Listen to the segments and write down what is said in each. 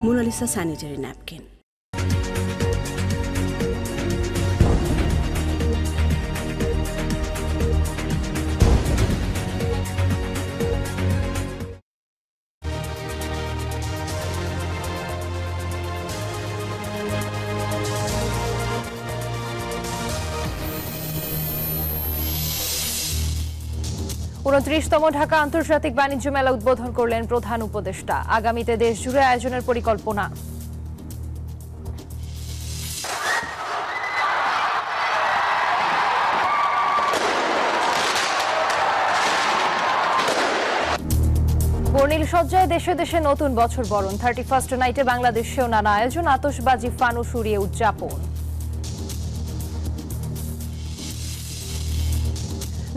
Mona Lisa sanitary napkin. তম ঢাকা আন্তর্জাতিক বাণিজ্য মেলা উদ্বোধন করলেন প্রধান উপদেষ্টা। আগামীতে দেশ জুড়ে আয়োজনের পরিকল্পনা। বর্ণিল সজ্জায় দেশে দেশে নতুন বছর বরণ। 31st নাইটে বাংলাদেশেও নানা আয়োজন, আতশবাজি, ফানুস উড়িয়ে উদযাপন।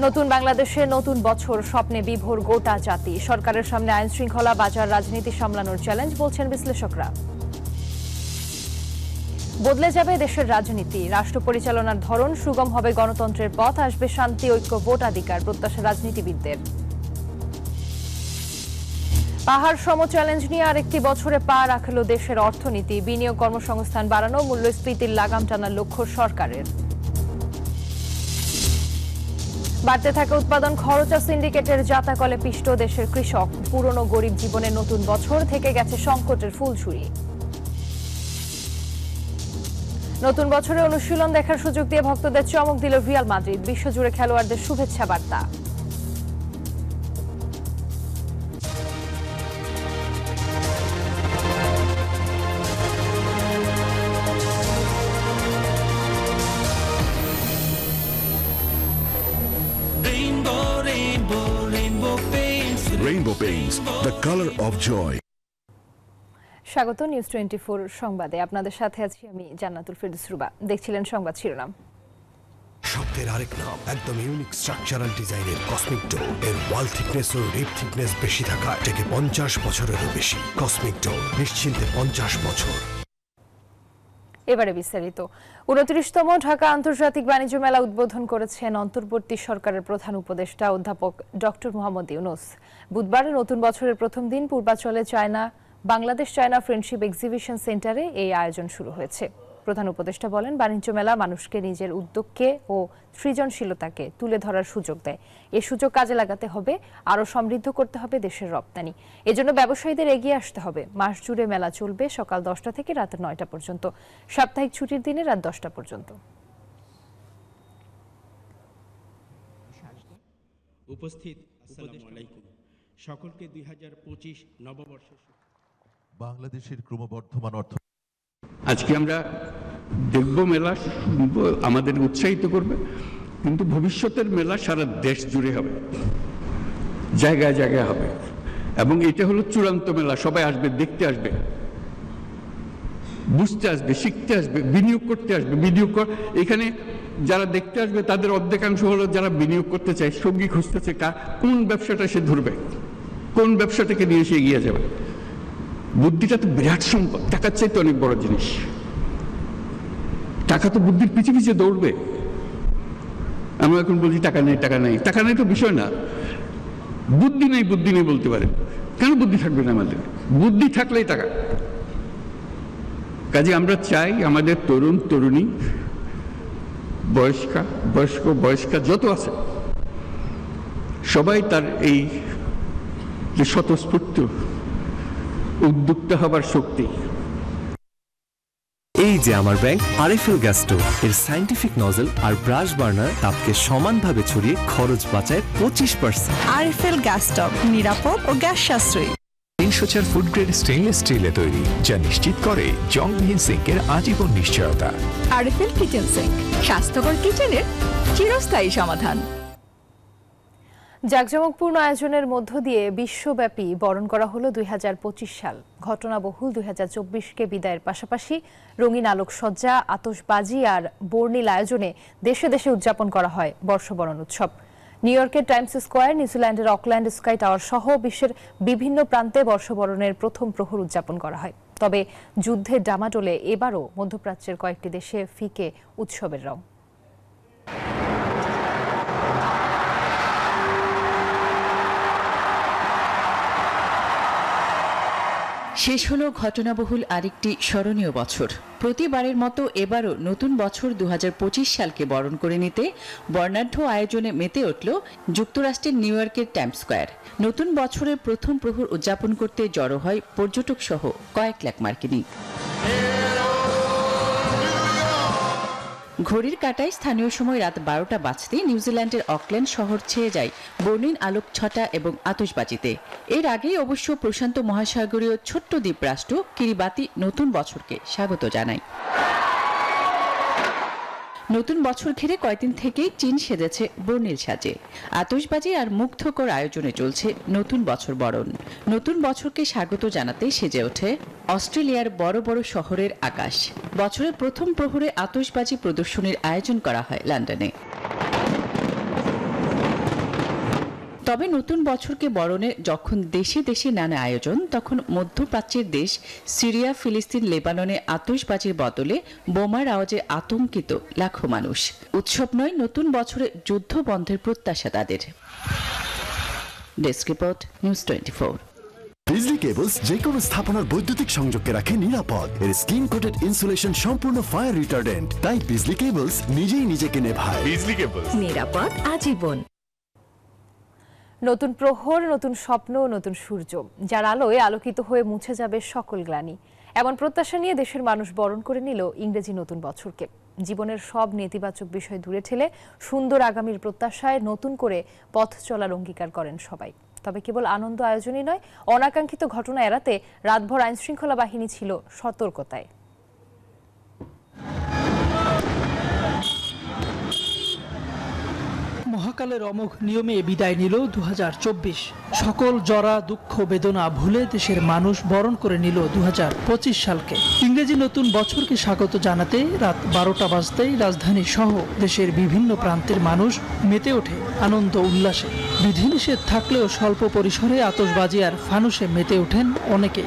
নতুন বাংলাদেশে নতুন বছর স্বপ্নে বিভোর গোটা জাতি। সরকারের সামনে আইন শৃঙ্খলা, বাজার রাজনীতি সামলানোর চ্যালেঞ্জ, বলছেন বিশ্লেষকরা। বদলে যাবে দেশের রাজনীতি, রাষ্ট্র পরিচালনার ধরন সুগম হবে, গণতন্ত্রের পথ, আসবে শান্তি, ঐক্য, ভোটাধিকার, প্রত্যাশা রাজনীতিবিদদের। পাহাড় সম চ্যালেঞ্জ নিয়ে আরেকটি বছরে পা রাখল দেশের অর্থনীতি। বিনিয়োগ, কর্মসংস্থান বাড়ানো, মূল্যস্ফীতির লাগাম টানার লক্ষ্য সরকারের। বাড়তে থাকা উৎপাদন খরচ আর সিন্ডিকেটের জাতাকলে পিষ্ট দেশের কৃষক। পুরনো গরিব জীবনের নতুন বছর থেকে গেছে সংকটের ফুলছুরি। নতুন বছরে অনুশীলন দেখার সুযোগ দিয়ে ভক্তদের চমক দিল রিয়াল মাদ্রিদ। বিশ্বজুড়ে খেলোয়াড়দের শুভেচ্ছা বার্তা। Rainbow Paints, the color of joy. স্বাগত নিউজ 24 সংবাদে। আপনাদের সাথে আছি আমি জান্নাতুল ফেরদৌস রুবা। দেখছিলেন সংবাদ শিরোনাম। শব্দের আরেক নাম, একদম ইউনিক স্ট্রাকচারাল ডিজাইনের কসমিক ডোর। এর ওয়াল থিকনেস ও রিপ থিকনেস বেশি থাকা থেকে 50 বছরেরও বেশি। কসমিক ডোর, নিশ্চিন্তে 50 বছর। এবারে বিস্তারিত। 29তম ঢাকা আন্তর্জাতিক বাণিজ্য মেলা উদ্বোধন করেছেন অন্তর্বর্তী সরকারের প্রধান উপদেষ্টা অধ্যাপক ডক্টর মোহাম্মদ ইউনূস। বুধবার নতুন বছরের প্রথম দিন পূর্বাঞ্চলে বাংলাদেশ চায়না ফ্রেন্ডশিপ এক্সিবিশন সেন্টারে এই আয়োজন শুরু হয়েছে। প্রধান উপদেষ্টা বলেন, বাণিজ্য মেলা মানুষকে নিজের উদ্যোগকে ও সৃজনশীলতাকে তুলে ধরার সুযোগ দেয়। এই সুযোগ কাজে লাগাতে হবে, আরও সমৃদ্ধ করতে হবে দেশের রপ্তানি। এজন্য ব্যবসায়ীদের এগিয়ে আসতে হবে। মাস জুড়ে মেলা চলবে সকাল 10টা থেকে রাত 9টা পর্যন্ত, সাপ্তাহিক ছুটির দিনে রাত 10টা পর্যন্ত। উপস্থিত, আসসালামু আলাইকুম। সকলকে 2025 নববর্ষের বাংলাদেশের ক্রমবর্ধমান অর্থ। আজকে আমরা দেখব মেলা, আমাদের উৎসাহিত করবে, কিন্তু ভবিষ্যতের মেলা সারা দেশ জুড়ে হবে, জায়গায় জায়গায় হবে, এবং এটা হলো চূড়ান্ত মেলা। সবাই আসবে, দেখতে আসবে, বুঝতে আসবে, শিখতে আসবে, বিনিয়োগ করতে আসবে। এখানে যারা দেখতে আসবে তাদের অর্ধেকাংশ হলো যারা বিনিয়োগ করতে চায়, সঙ্গী খুঁজতেছে, কোন ব্যবসাটা সে ধরবে, কোন ব্যবসাটাকে নিয়ে সে এগিয়ে যাবে। বুদ্ধিটা তো বিরাট সম্পদ, টাকার চাইতে অনেক বড় জিনিস। টাকা তো বুদ্ধির পিছিয়ে পিছিয়ে দৌড়বে। আমরা এখন বলছি টাকা নেই, টাকা নেই, টাকা নেই তো বিষয় না। বুদ্ধি নেই, বুদ্ধি নেই বলতে পারে, কেন বুদ্ধি থাকবে না আমাদের? বুদ্ধি থাকলেই টাকা। কাজে আমরা চাই আমাদের তরুণ তরুণী, বয়স্কা যত আছে, সবাই তার এই যে স্বতঃস্ফূর্ত উদ্যোক্তা হবার শক্তি। এই যে আমার ব্যাংক আরএফএল গ্যাস স্টোভ, এর সায়েন্টিফিক নজল আর ব্রাশ বার্নার তাপকে সমানভাবে ছড়িয়ে খরচ বাঁচায় 25%। আরএফএল গ্যাস স্টোভ নিরাপদ ও গ্যাস সাশ্রয়ী। 304 ফুড গ্রেড স্টেইনলেস স্টিলে তৈরি, যা নিশ্চিত করে জংবিহীন সিঙ্কের আজীবন নিশ্চয়তা। আরএফএল কিচেন সিঙ্ক, স্বাস্থ্যকর কিচেনের চিরস্থায়ী সমাধান। জাঁকজমকপূর্ণ আয়োজনের মধ্য দিয়ে বিশ্বব্যাপী বরণ করা হলো 2025 সাল। ঘটনাবহুল 2024কে বিদায়ের পাশাপাশি রঙিন আলোকসজ্জা, আতশবাজি আর বর্ণিল আয়োজনে দেশে দেশে উদযাপন করা হয় বর্ষবরণ উৎসব। নিউ ইয়র্কের টাইমস স্কোয়ার, নিউজিল্যান্ডের অকল্যান্ড স্কাই টাওয়ার সহ বিশ্বের বিভিন্ন প্রান্তে বর্ষবরণের প্রথম প্রহর উদযাপন করা হয়। তবে যুদ্ধের ডামাডোলে এবারও মধ্যপ্রাচ্যের কয়েকটি দেশে ফিকে উৎসবের রং। শেষ হলো ঘটনাবহুল আরেকটি স্মরণীয় বছর। প্রতিবারের মতো এবারও নতুন বছর 2025 সালকে বরণ করে নিতে বর্ণাঢ্য আয়োজনে মেতে উঠল যুক্তরাষ্ট্রের নিউ ইয়র্কের টাইমস স্কয়ার। নতুন বছরের প্রথম প্রহর উদযাপন করতে জড়ো হয় পর্যটক সহ কয়েক লাখ মার্কিনী। ঘড়ির কাঁটায় স্থানীয় সময় রাত 12টা বাজতে নিউজিল্যান্ডের অকল্যান্ড শহর ছেয়ে যায় বর্ণিল আলোকছটা এবং আতশবাজিতে। এর আগেই অবশ্য প্রশান্ত মহাসাগরীয় ছোট্ট দ্বীপরাষ্ট্র কিরিবাতি নতুন বছরকে স্বাগত জানায়। নতুন বছর ঘিরে কয়েকদিন থেকেই চীন সেজেছে বর্ণিল সাজে। আতশবাজি আর মুগ্ধকর আয়োজনে চলছে নতুন বছর বরণ। নতুন বছরকে স্বাগত জানাতে সেজে ওঠে অস্ট্রেলিয়ার বড় বড় শহরের আকাশ। বছরের প্রথম প্রহরে আতশবাজি প্রদর্শনীর আয়োজন করা হয় লন্ডনে। তবে নতুন বছরকে বরণে যখন দেশে দেশে নানা আয়োজন, তখন মধ্যপ্রাচ্যের দেশ সিরিয়া, ফিলিস্তিন, লেবাননে আতশবাজির বদলে বোমার আওয়াজে আতঙ্কিত লাখো মানুষ। উৎসব নয়, নতুন বছরে যুদ্ধ বন্ধের প্রত্যাশা তাদের। Desk report, news 24। বিজলি কেবলস যে কোনো স্থাপনার বৈদ্যুতিক সংযোগকে রাখে নিরাপদ। এর স্কিন কোটেড ইনসুলেশন সম্পূর্ণ ফায়ার রিটার্ডেন্ট, তাই বিজলি কেবলস নিজেই নিজেকে নেভায়। বিজলি কেবলস, নিরাপদ আজীবন। নতুন প্রহর, নতুন স্বপ্ন, নতুন সূর্য, যার আলোয় আলোকিত হয়ে মুছে যাবে সকল গ্লানি, এমন প্রত্যাশা নিয়ে দেশের মানুষ বরণ করে নিল ইংরেজি নতুন বছরকে। জীবনের সব নেতিবাচক বিষয় দূরে ঠেলে সুন্দর আগামীর প্রত্যাশায় নতুন করে পথ চলার অঙ্গীকার করেন সবাই। তবে কেবল আনন্দ আয়োজনই নয়, অনাকাঙ্ক্ষিত ঘটনা এড়াতে রাতভর আইনশৃঙ্খলা বাহিনী ছিল সতর্কতায়। মহাকালের অমোঘ নিয়মে বিদায় নিল 2024। সকল জরা দুঃখ বেদনা ভুলে দেশের মানুষ বরণ করে নিল 2025 সালকে। ইংরেজি নতুন বছরকে স্বাগত জানাতে রাত 12টা বাজতেই রাজধানী সহ দেশের বিভিন্ন প্রান্তের মানুষ মেতে ওঠে আনন্দ উল্লাসে। বিধিনিষেধ থাকলেও স্বল্প পরিসরে আতশবাজি আর ফানুসে মেতে ওঠেন অনেকে।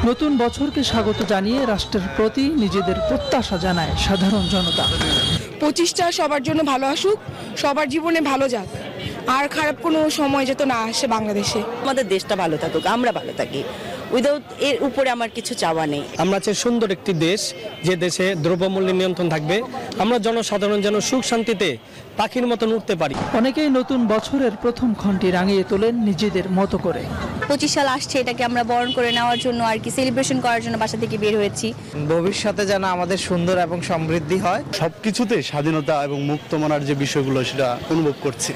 নতুন বছরকে স্বাগত জানিয়ে রাষ্ট্রের প্রতি নিজেদের প্রত্যাশা জানায় সাধারণ জনতা। 25টা সবার জন্য ভালো আসুক, সবার জীবনে ভালো যাক, আর খারাপ কোনো সময় যেন না আসে বাংলাদেশে। আমাদের দেশটা ভালো থাকুক, আমরা ভালো থাকি, উইদাউট এর উপরে আমার কিছু চাওয়া নেই। আমরা চাই সুন্দর একটি দেশ, যে দেশে দ্রব্যমূল্যের নিয়ন্ত্রণ থাকবে, আমরা জনসাধারণ যেন সুখ শান্তিতে পাখির মতন উঠতে পারি। অনেকেই নতুন বছরের প্রথম ক্ষণটি রাঙিয়ে তোলেন নিজেদের মতো করে। 25 সাল আসছে, এটাকে আমরা বরণ করে নেওয়ার জন্য আর কি সেলিব্রেশন করার জন্য বাসা থেকে বের হয়েছি। ভবিষ্যতে যেন আমাদের সুন্দর এবং সমৃদ্ধি হয়। সবকিছুতে স্বাধীনতা এবং মুক্ত মনার যে বিষয়গুলো সেটা অনুভব করছি।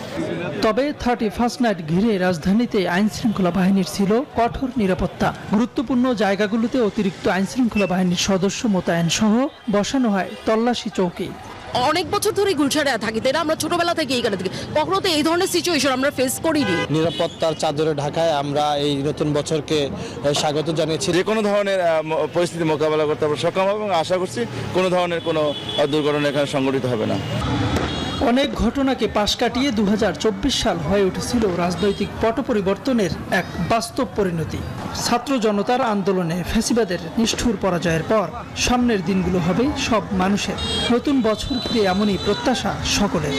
তবে 31st নাইট ঘিরে রাজধানীতে আইন শৃঙ্খলা বাহিনীর ছিল কঠোর নিরাপত্তা। গুরুত্বপূর্ণ জায়গাগুলোতে অতিরিক্ত আইন শৃঙ্খলা বাহিনীর সদস্য মোতায়েন সহ বসানো হয় তল্লাশি চৌকি। অনেক বছর ধরে গুলশানে থাকি, তাই না? আমরা ছোটবেলা থেকে এইখানে থাকি, কখনো তো এই ধরনের সিচুয়েশন আমরা ফেস করিনি। নিরাপত্তার চাদরে ঢাকায় আমরা এই নতুন বছরকে স্বাগত জানিয়েছি। যে কোনো ধরনের পরিস্থিতি মোকাবেলা করতে আমরা সক্ষম হব এবং আশা করছি কোনো ধরনের কোনো দুর্ঘটনা এখানে সংঘটিত হবে না। অনেক ঘটনাকে পাশ কাটিয়ে 2024 সাল হয়ে উঠেছিল রাজনৈতিক পট পরিবর্তনের এক বাস্তব পরিণতি। ছাত্র জনতার আন্দোলনে ফ্যাসিবাদের নিষ্ঠুর পরাজয়ের পর সামনের দিনগুলো হবে সব মানুষের। নতুন বছর ঘিরে এমনই প্রত্যাশা সকলের।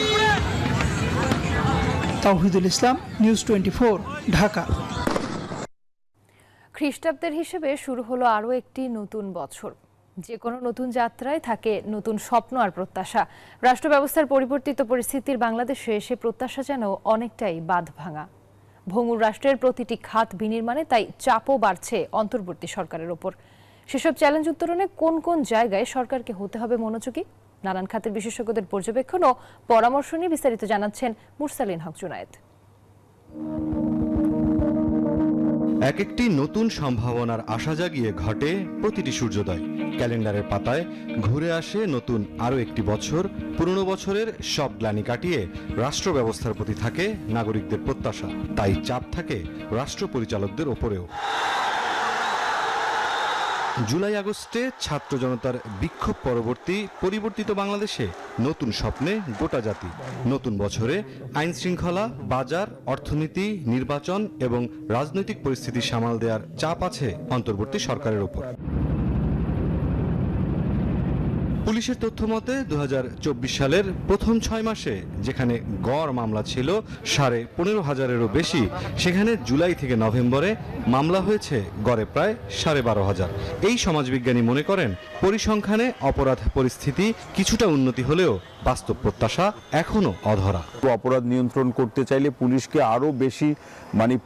তাওহিদুল ইসলাম, নিউজ 24, ঢাকা। খ্রিস্টাব্দের হিসেবে শুরু হলো আরও একটি নতুন বছর। যে কোনো নতুন যাত্রায় থাকে নতুন স্বপ্ন আর প্রত্যাশা। রাষ্ট্র ব্যবস্থার পরিবর্তিত পরিস্থিতির বাংলাদেশে সে প্রত্যাশা যেন অনেকটাই বাঁধ ভাঙা। ভঙ্গুর রাষ্ট্রের প্রতিটি খাত বিনির্মাণে তাই চাপও বাড়ছে অন্তর্বর্তী সরকারের ওপর। সেসব চ্যালেঞ্জ উত্তরণে কোন কোন জায়গায় সরকারকে হতে হবে মনোযোগী, নানান খাতের বিশেষজ্ঞদের পর্যবেক্ষণ ও পরামর্শ নিয়ে বিস্তারিত জানাচ্ছেন মুরসালিন হক জুনায়েদ। এক একটি নতুন সম্ভাবনার আশা জাগিয়ে ঘটে প্রতিটি সূর্যোদয়। ক্যালেন্ডারের পাতায় ঘুরে আসে নতুন আরও একটি বছর। পুরনো বছরের সব গ্লানি কাটিয়ে রাষ্ট্র ব্যবস্থার প্রতি থাকে নাগরিকদের প্রত্যাশা, তাই চাপ থাকে রাষ্ট্র পরিচালকদের ওপরেও। জুলাই আগস্টে ছাত্র জনতার বিক্ষোভ পরবর্তী পরিবর্তিত বাংলাদেশে নতুন স্বপ্নে গোটা জাতি। নতুন বছরে আইন শৃঙ্খলা, বাজার, অর্থনীতি, নির্বাচন এবং রাজনৈতিক পরিস্থিতি সামাল দেওয়ার চাপ আছে অন্তর্বর্তী সরকারের ওপর। পুলিশের তথ্য মতে 2024 সালের প্রথম 6 মাসে যেখানে গড় মামলা ছিল 15,500-এরও বেশি, সেখানে জুলাই থেকে নভেম্বরে মামলা হয়েছে গড়ে প্রায় 12,500। এই সমাজবিজ্ঞানী মনে করেন পরিসংখ্যানে অপরাধ পরিস্থিতি কিছুটা উন্নতি হলেও বাস্তব প্রত্যাশা এখনো অধরা। অপরাধ নিয়ন্ত্রণ করতে চাইলে পুলিশকে আরো বেশি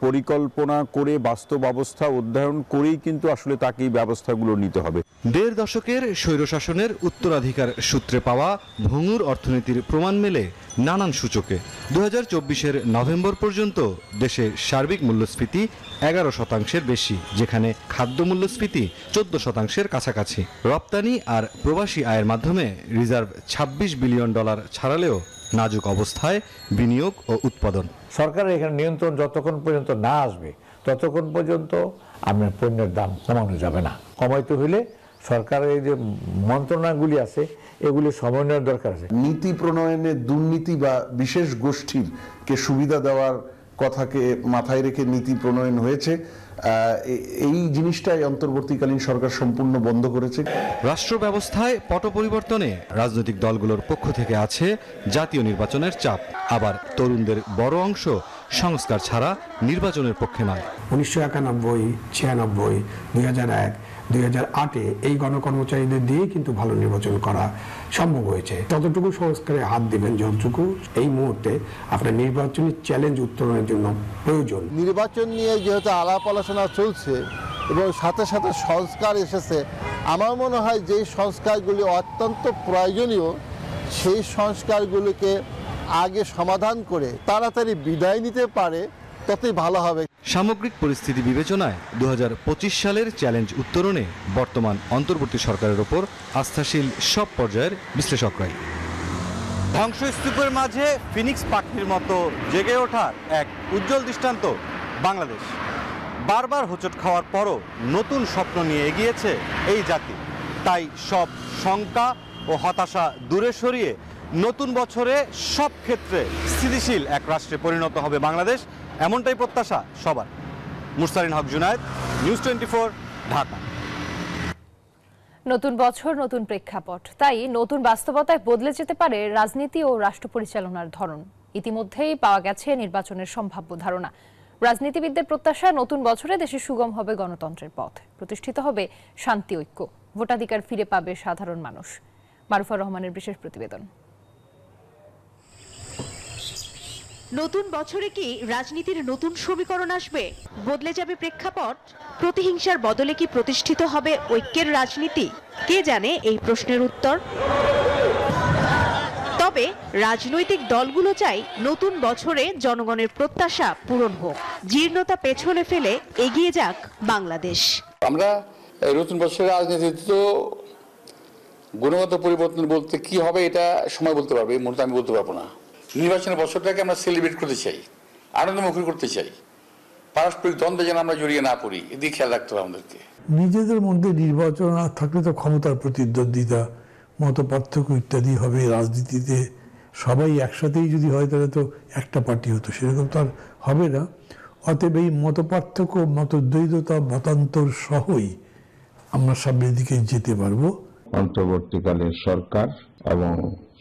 পরিকল্পনা করে বাস্তব অবস্থা অধ্যয়ন করেই কিন্তু আসলে তাকে এই ব্যবস্থাগুলো নিতে হবে। 1.5 দশকের স্বৈরশাসনের উত্তরাধিকার সূত্রে পাওয়া ভঙ্গুর অর্থনীতির প্রমাণ মেলে নানান সূচকে। 2024-এর নভেম্বর পর্যন্ত দেশে সার্বিক মূল্যস্ফীতি 11% বেশি, যেখানে খাদ্য মূল্যস্ফীতি 14%-এর কাছাকাছি। রপ্তানি আর প্রবাসী আয়ের মাধ্যমে রিজার্ভ $26 বিলিয়ন ছাড়ালেও নাজুক অবস্থায় বিনিয়োগ ও উৎপাদন। সরকারের এখানে নিয়ন্ত্রণ যতক্ষণ পর্যন্ত না আসবে ততক্ষণ পর্যন্ত আপনার পণ্যের দাম কমানো যাবে না। কমাইতে হইলে সরকারের এই যে মন্ত্রণালয়গুলি আছে এগুলি সমন্বয়ের দরকার আছে। নীতি প্রণয়নে দুর্নীতি বা বিশেষ গোষ্ঠীরকে সুবিধা দেওয়ার কথাকে মাথায় রেখে নীতি প্রণয়ন হয়েছে। এই জিনিসটাই অন্তর্বর্তীকালীন সরকার সম্পূর্ণ বন্ধ করেছে। রাষ্ট্র ব্যবস্থায় পট পরিবর্তনে রাজনৈতিক দলগুলোর পক্ষ থেকে আছে জাতীয় নির্বাচনের চাপ, আবার তরুণদের বড় অংশ সংস্কার ছাড়া নির্বাচনের পক্ষে নয়। 1991, 96, 2001, 2008-এ এই গণকর্মচারীদের দিয়ে কিন্তু ভালো নির্বাচন করা সম্ভব হয়েছে। ততটুকু সংস্কারে হাত দেবেন যতটুকু এই মুহূর্তে আপনার নির্বাচনী চ্যালেঞ্জ উত্তরণের জন্য প্রয়োজন। নির্বাচন নিয়ে যেহেতু আলাপ আলোচনা চলছে এবং সাথে সাথে সংস্কার এসেছে, আমার মনে হয় যে সংস্কারগুলি অত্যন্ত প্রয়োজনীয় সেই সংস্কারগুলিকে আগে সমাধান করে তাড়াতাড়ি বিদায় নিতে পারে ততই ভালো হবে। সামগ্রিক পরিস্থিতি বিবেচনায় 2025 সালের চ্যালেঞ্জ উত্তরণে বর্তমান অন্তর্বর্তী সরকারের ওপর আস্থাশীল সব পর্যায়ের বিশ্লেষকরাই। ধ্বংসস্তূপের মাঝে ফিনিক্স পাখির মতো জেগে ওঠার এক উজ্জ্বল দৃষ্টান্ত বাংলাদেশ। বারবার হোঁচট খাওয়ার পরও নতুন স্বপ্ন নিয়ে এগিয়েছে এই জাতি। তাই সব শঙ্কা ও হতাশা দূরে সরিয়ে নতুন বছরে সব ক্ষেত্রে স্থিতিশীল এক রাষ্ট্রে পরিণত হবে বাংলাদেশ, এমনটাই প্রত্যাশা সবার। মুরসালিন হক জুনায়েদ, নিউজ 24, ঢাকা। নতুন বছর, নতুন প্রেক্ষাপট, তাই নতুন বাস্তবতায় বদলে যেতে পারে রাজনীতি ও রাষ্ট্র পরিচালনার ধরন। ইতিমধ্যেই পাওয়া গেছে নির্বাচনের সম্ভাব্য ধারণা। রাজনীতিবিদদের প্রত্যাশা, নতুন বছরে দেশে সুগম হবে গণতন্ত্রের পথ, প্রতিষ্ঠিত হবে শান্তি, ঐক্য, ভোটাধিকার ফিরে পাবে সাধারণ মানুষ। মারুফা রহমানের বিশেষ প্রতিবেদন। নতুন বছরে কি রাজনীতির নতুন সমীকরণ আসবে? বদলে যাবে প্রেক্ষাপট? প্রতিহিংসার বদলে কি প্রতিষ্ঠিত হবে ঐক্যের রাজনীতি? কে জানে এই প্রশ্নের উত্তর। তবে রাজনৈতিক দলগুলো চায় নতুন বছরে জনগণের প্রত্যাশা পূরণ হোক, জীর্ণতা পেছনে ফেলে এগিয়ে যাক বাংলাদেশ। আমরা নতুন বছরের রাজনীতিতে তো গুণগত পরিবর্তন বলতে কি হবে এটা সময় বলতে পারবে, এই মুহূর্তে আমি বলতে পারবো না। নির্বাচনের বছরটাকে আমরা সেলিব্রেট করতে চাই, আনন্দমুখর করতে চাই, পারস্পরিক দ্বন্দ্বে যেন আমরা জড়িয়ে না পড়ি, এদিকে খেয়াল রাখতে হবে আমাদেরকে। নিজেদের মধ্যে নির্বাচন না থাকলে তো ক্ষমতার প্রতিদ্বন্দ্বিতা, মত পার্থক্য ইত্যাদি হবে রাজনীতিতে। সবাই একসাথেই যদি হয় তাহলে তো একটা পার্টি হতো, সেরকম তো আর হবে না। অতএব এই মত পার্থক্য, মতদ্বৈধতা, মতান্তর সহই আমরা সামনের দিকে যেতে পারবো। অন্তর্বর্তীকালীন সরকার এবং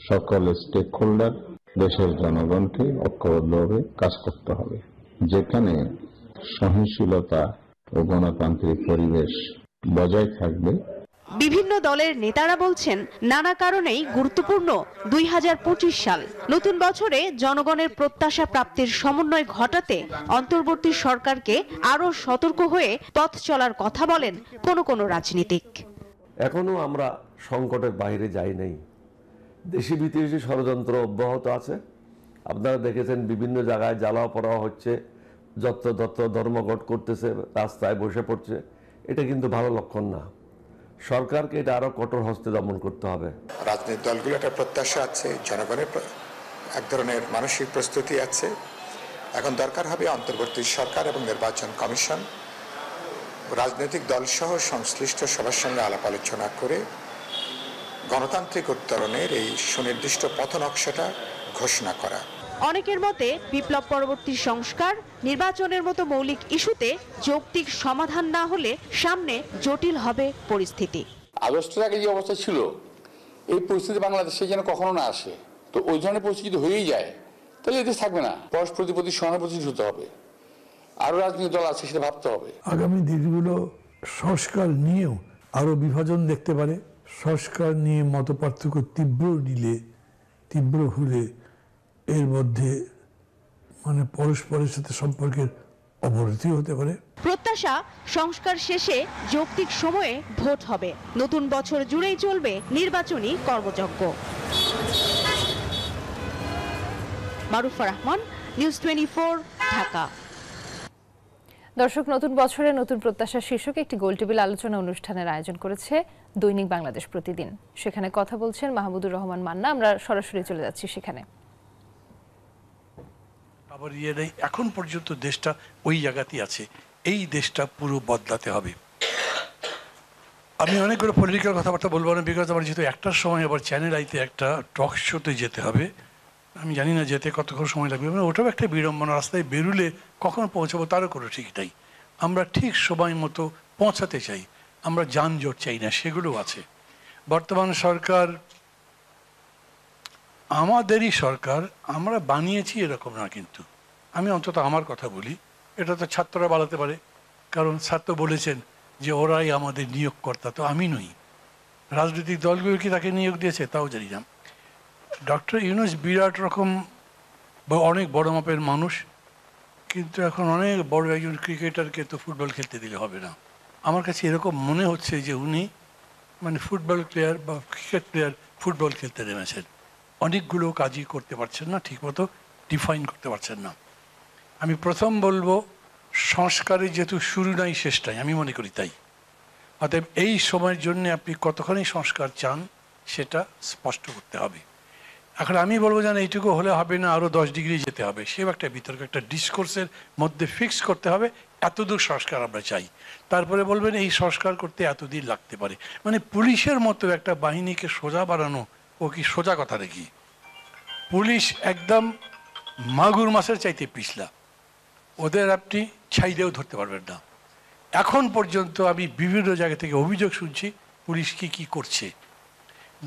সকল স্টেক হোল্ডার দেশের জনগণকে ঐক্যবদ্ধভাবে কাজ করতে হবে, যেখানে সহনশীলতা ও গণতান্ত্রিক পরিবেশ বজায় থাকবে। বিভিন্ন দলের নেতারা বলছেন নানা কারণেই গুরুত্বপূর্ণ 2025 সাল। নতুন বছরে জনগণের প্রত্যাশা প্রাপ্তির সমন্বয় ঘটাতে অন্তর্বর্তী সরকারকে আরো সতর্ক হয়ে পথ চলার কথা বলেন কোন রাজনীতিক। এখনো আমরা সংকটের বাইরে যাই নাই, দেশি বিদেশি ষড়যন্ত্র অব্যাহত আছে। আপনারা দেখেছেন বিভিন্ন জায়গায় জ্বালাও পড়া হচ্ছে, যত্রতত্র ধর্মঘট করতেছে, রাস্তায় বসে পড়ছে। এটা কিন্তু ভালো লক্ষণ না। সরকারকে এটা আরো কঠোর হস্তে দমন করতে হবে। রাজনৈতিক দলগুলো একটা প্রত্যাশা আছে, জনগণের এক ধরনের মানসিক প্রস্তুতি আছে। এখন দরকার হবে অন্তর্বর্তী সরকার এবং নির্বাচন কমিশন রাজনৈতিক দল সহ সংশ্লিষ্ট সবার সঙ্গে আলাপ আলোচনা করে গণতান্ত্রিক উত্তরণের এই সুনির্দিষ্ট পথ নকশাটা ঘোষণা করা। অনেকের মতে বিপ্লব পরবর্তী সংস্কার, নির্বাচনের মতো মৌলিক ইস্যুতে যৌক্তিক সমাধান না হলে সামনে জটিল হবে পরিস্থিতি। আগস্টের আগে যে অবস্থা ছিল এই পরিস্থিতি বাংলাদেশে যেন কখনো না আসে। তো ওই ধরনের পরিস্থিতি যদি হয়েই যায় তাহলে এদেশ থাকবে না। পরস্পরের প্রতি সহানুভূতিশীল হতে হবে, আরো রাজনৈতিক দল আছে সেটা ভাবতে হবে। আগামী দিনগুলো সংস্কার নিয়েও আরো বিভাজন দেখতে পারে। সংস্কার নিয়ে মতপার্থক্য তীব্র হলে এর মধ্যে মানে পরস্পরের সাথে সম্পর্কের অবনতি হতে পারে। প্রত্যাশা সংস্কার শেষে যৌক্তিক সময়ে ভোট হবে। নতুন বছর জুড়েই চলবে নির্বাচনী কর্মযজ্ঞ। মারুফা রহমান, নিউজ 24, ঢাকা। দর্শক, নতুন বছরে নতুন প্রত্যাশা শীর্ষকে একটি গোলটেবিল আলোচনা অনুষ্ঠানের আয়োজন করেছে দৈনিক বাংলাদেশ প্রতিদিন। সেখানে কথা বলছেন মাহমুদুর রহমান মান্না। আমরা সরাসরি চলে যাচ্ছি সেখানে। আবার এখন পর্যন্ত দেশটা ওই জায়গাতেই আছে, এই দেশটা পুরো বদলাতে হবে। আমি অনেকগুলো পলিটিক্যাল কথাবার্তা বলবো না, বিকজ আমার যেহেতু একটার সময় আবার চ্যানেল আইতে একটা টক শোতে যেতে হবে। আমি জানি না যেতে কতক্ষণ সময় লাগবে, মানে ওটাও একটা বিড়ম্বনা। রাস্তায় বেরুলে কখন পৌঁছাবো তারও কোনো ঠিক নাই। আমরা ঠিক সময় মতো পৌঁছাতে চাই, আমরা যানজট চাই না, সেগুলো আছে। বর্তমান সরকার আমাদেরই সরকার, আমরা বানিয়েছি এরকম না। কিন্তু আমি অন্তত আমার কথা বলি, এটা তো ছাত্ররা বানাতে পারে, কারণ ছাত্র বলেছেন যে ওরাই আমাদের নিয়োগকর্তা, তো আমি নই। রাজনৈতিক দলগুলো কি তাকে নিয়োগ দিয়েছে তাও জানি না। ডক্টর ইউনূস বিরাট রকম অনেক বড় মাপের মানুষ, কিন্তু এখন অনেক বড় একজন ক্রিকেটারকে তো ফুটবল খেলতে দিলে হবে না। আমার কাছে এরকম মনে হচ্ছে যে উনি মানে ফুটবল প্লেয়ার বা ক্রিকেট প্লেয়ার ফুটবল খেলতে নেমেছেন, অনেকগুলো কাজই করতে পারছেন না, ঠিকমতো ডিফাইন করতে পারছেন না। আমি প্রথম বলবো, সংস্কারের যেহেতু শুরু নাই শেষ নাই, আমি মনে করি তাই। অতএব এই সময়ের জন্য আপনি কতখানি সংস্কার চান সেটা স্পষ্ট করতে হবে। এখন আমি বলবো যেন এইটুকু হলে হবে না, আরও 10 ডিগ্রি যেতে হবে, সেও একটা বিতর্ক, একটা ডিসকোর্সের মধ্যে ফিক্স করতে হবে এতদূর সংস্কার আমরা চাই। তারপরে বলবেন এই সংস্কার করতে এতদিন লাগতে পারে। মানে পুলিশের মতো একটা বাহিনীকে সোজা বানানো ও কি সোজা কথা নাকি? পুলিশ একদম মাগুর মাছের চাইতে পিছলা, ওদের আপনি ছাইদেও ধরতে পারবেন না। এখন পর্যন্ত আমি বিভিন্ন জায়গা থেকে অভিযোগ শুনছি পুলিশ কি করছে।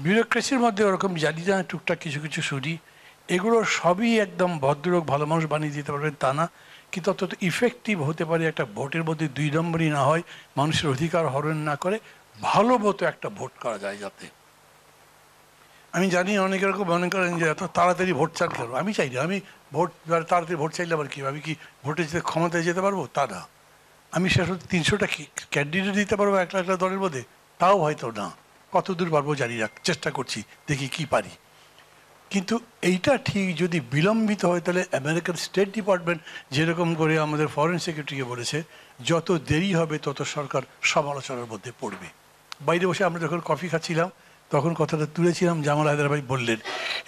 বিউরোক্রেসির মধ্যে ওরকম জানি না, টুকটাক কিছু কিছু শুনি, এগুলো সবই একদম ভদ্রলোক ভালো মানুষ বানিয়ে দিতে পারবেন তা না, কিন্তু অত্যন্ত ইফেক্টিভ হতে পারে একটা ভোটের মধ্যে 2 নম্বরই না হয়, মানুষের অধিকার হরণ না করে ভালো মতো একটা ভোট করা যায় যাতে। আমি জানি অনেকে এরকম মনে করেন যে এত তাড়াতাড়ি ভোট চান কেন। আমি চাই না, আমি ভোট তাড়াতাড়ি ভোট চাইলে আবার কি আমি কি ভোটে যেতে ক্ষমতায় যেতে পারবো তা না। আমি শেষ 300টা ক্যান্ডিডেট দিতে পারবো একটা দলের মধ্যে, তাও হয়তো না, কত দূর পারবো জানি না, চেষ্টা করছি, দেখি কি পারি। কিন্তু এইটা ঠিক যদি বিলম্বিত হয় তাহলে আমেরিকান স্টেট ডিপার্টমেন্ট যেরকম করে আমাদের ফরেন সেক্রেটারিকে বলেছে, যত দেরি হবে তত সরকার সমালোচনার মধ্যে পড়বে। বাইরে বসে আমরা যখন কফি খাচ্ছিলাম তখন কথাটা তুলেছিলাম, জামাল হায়দার ভাই বললেন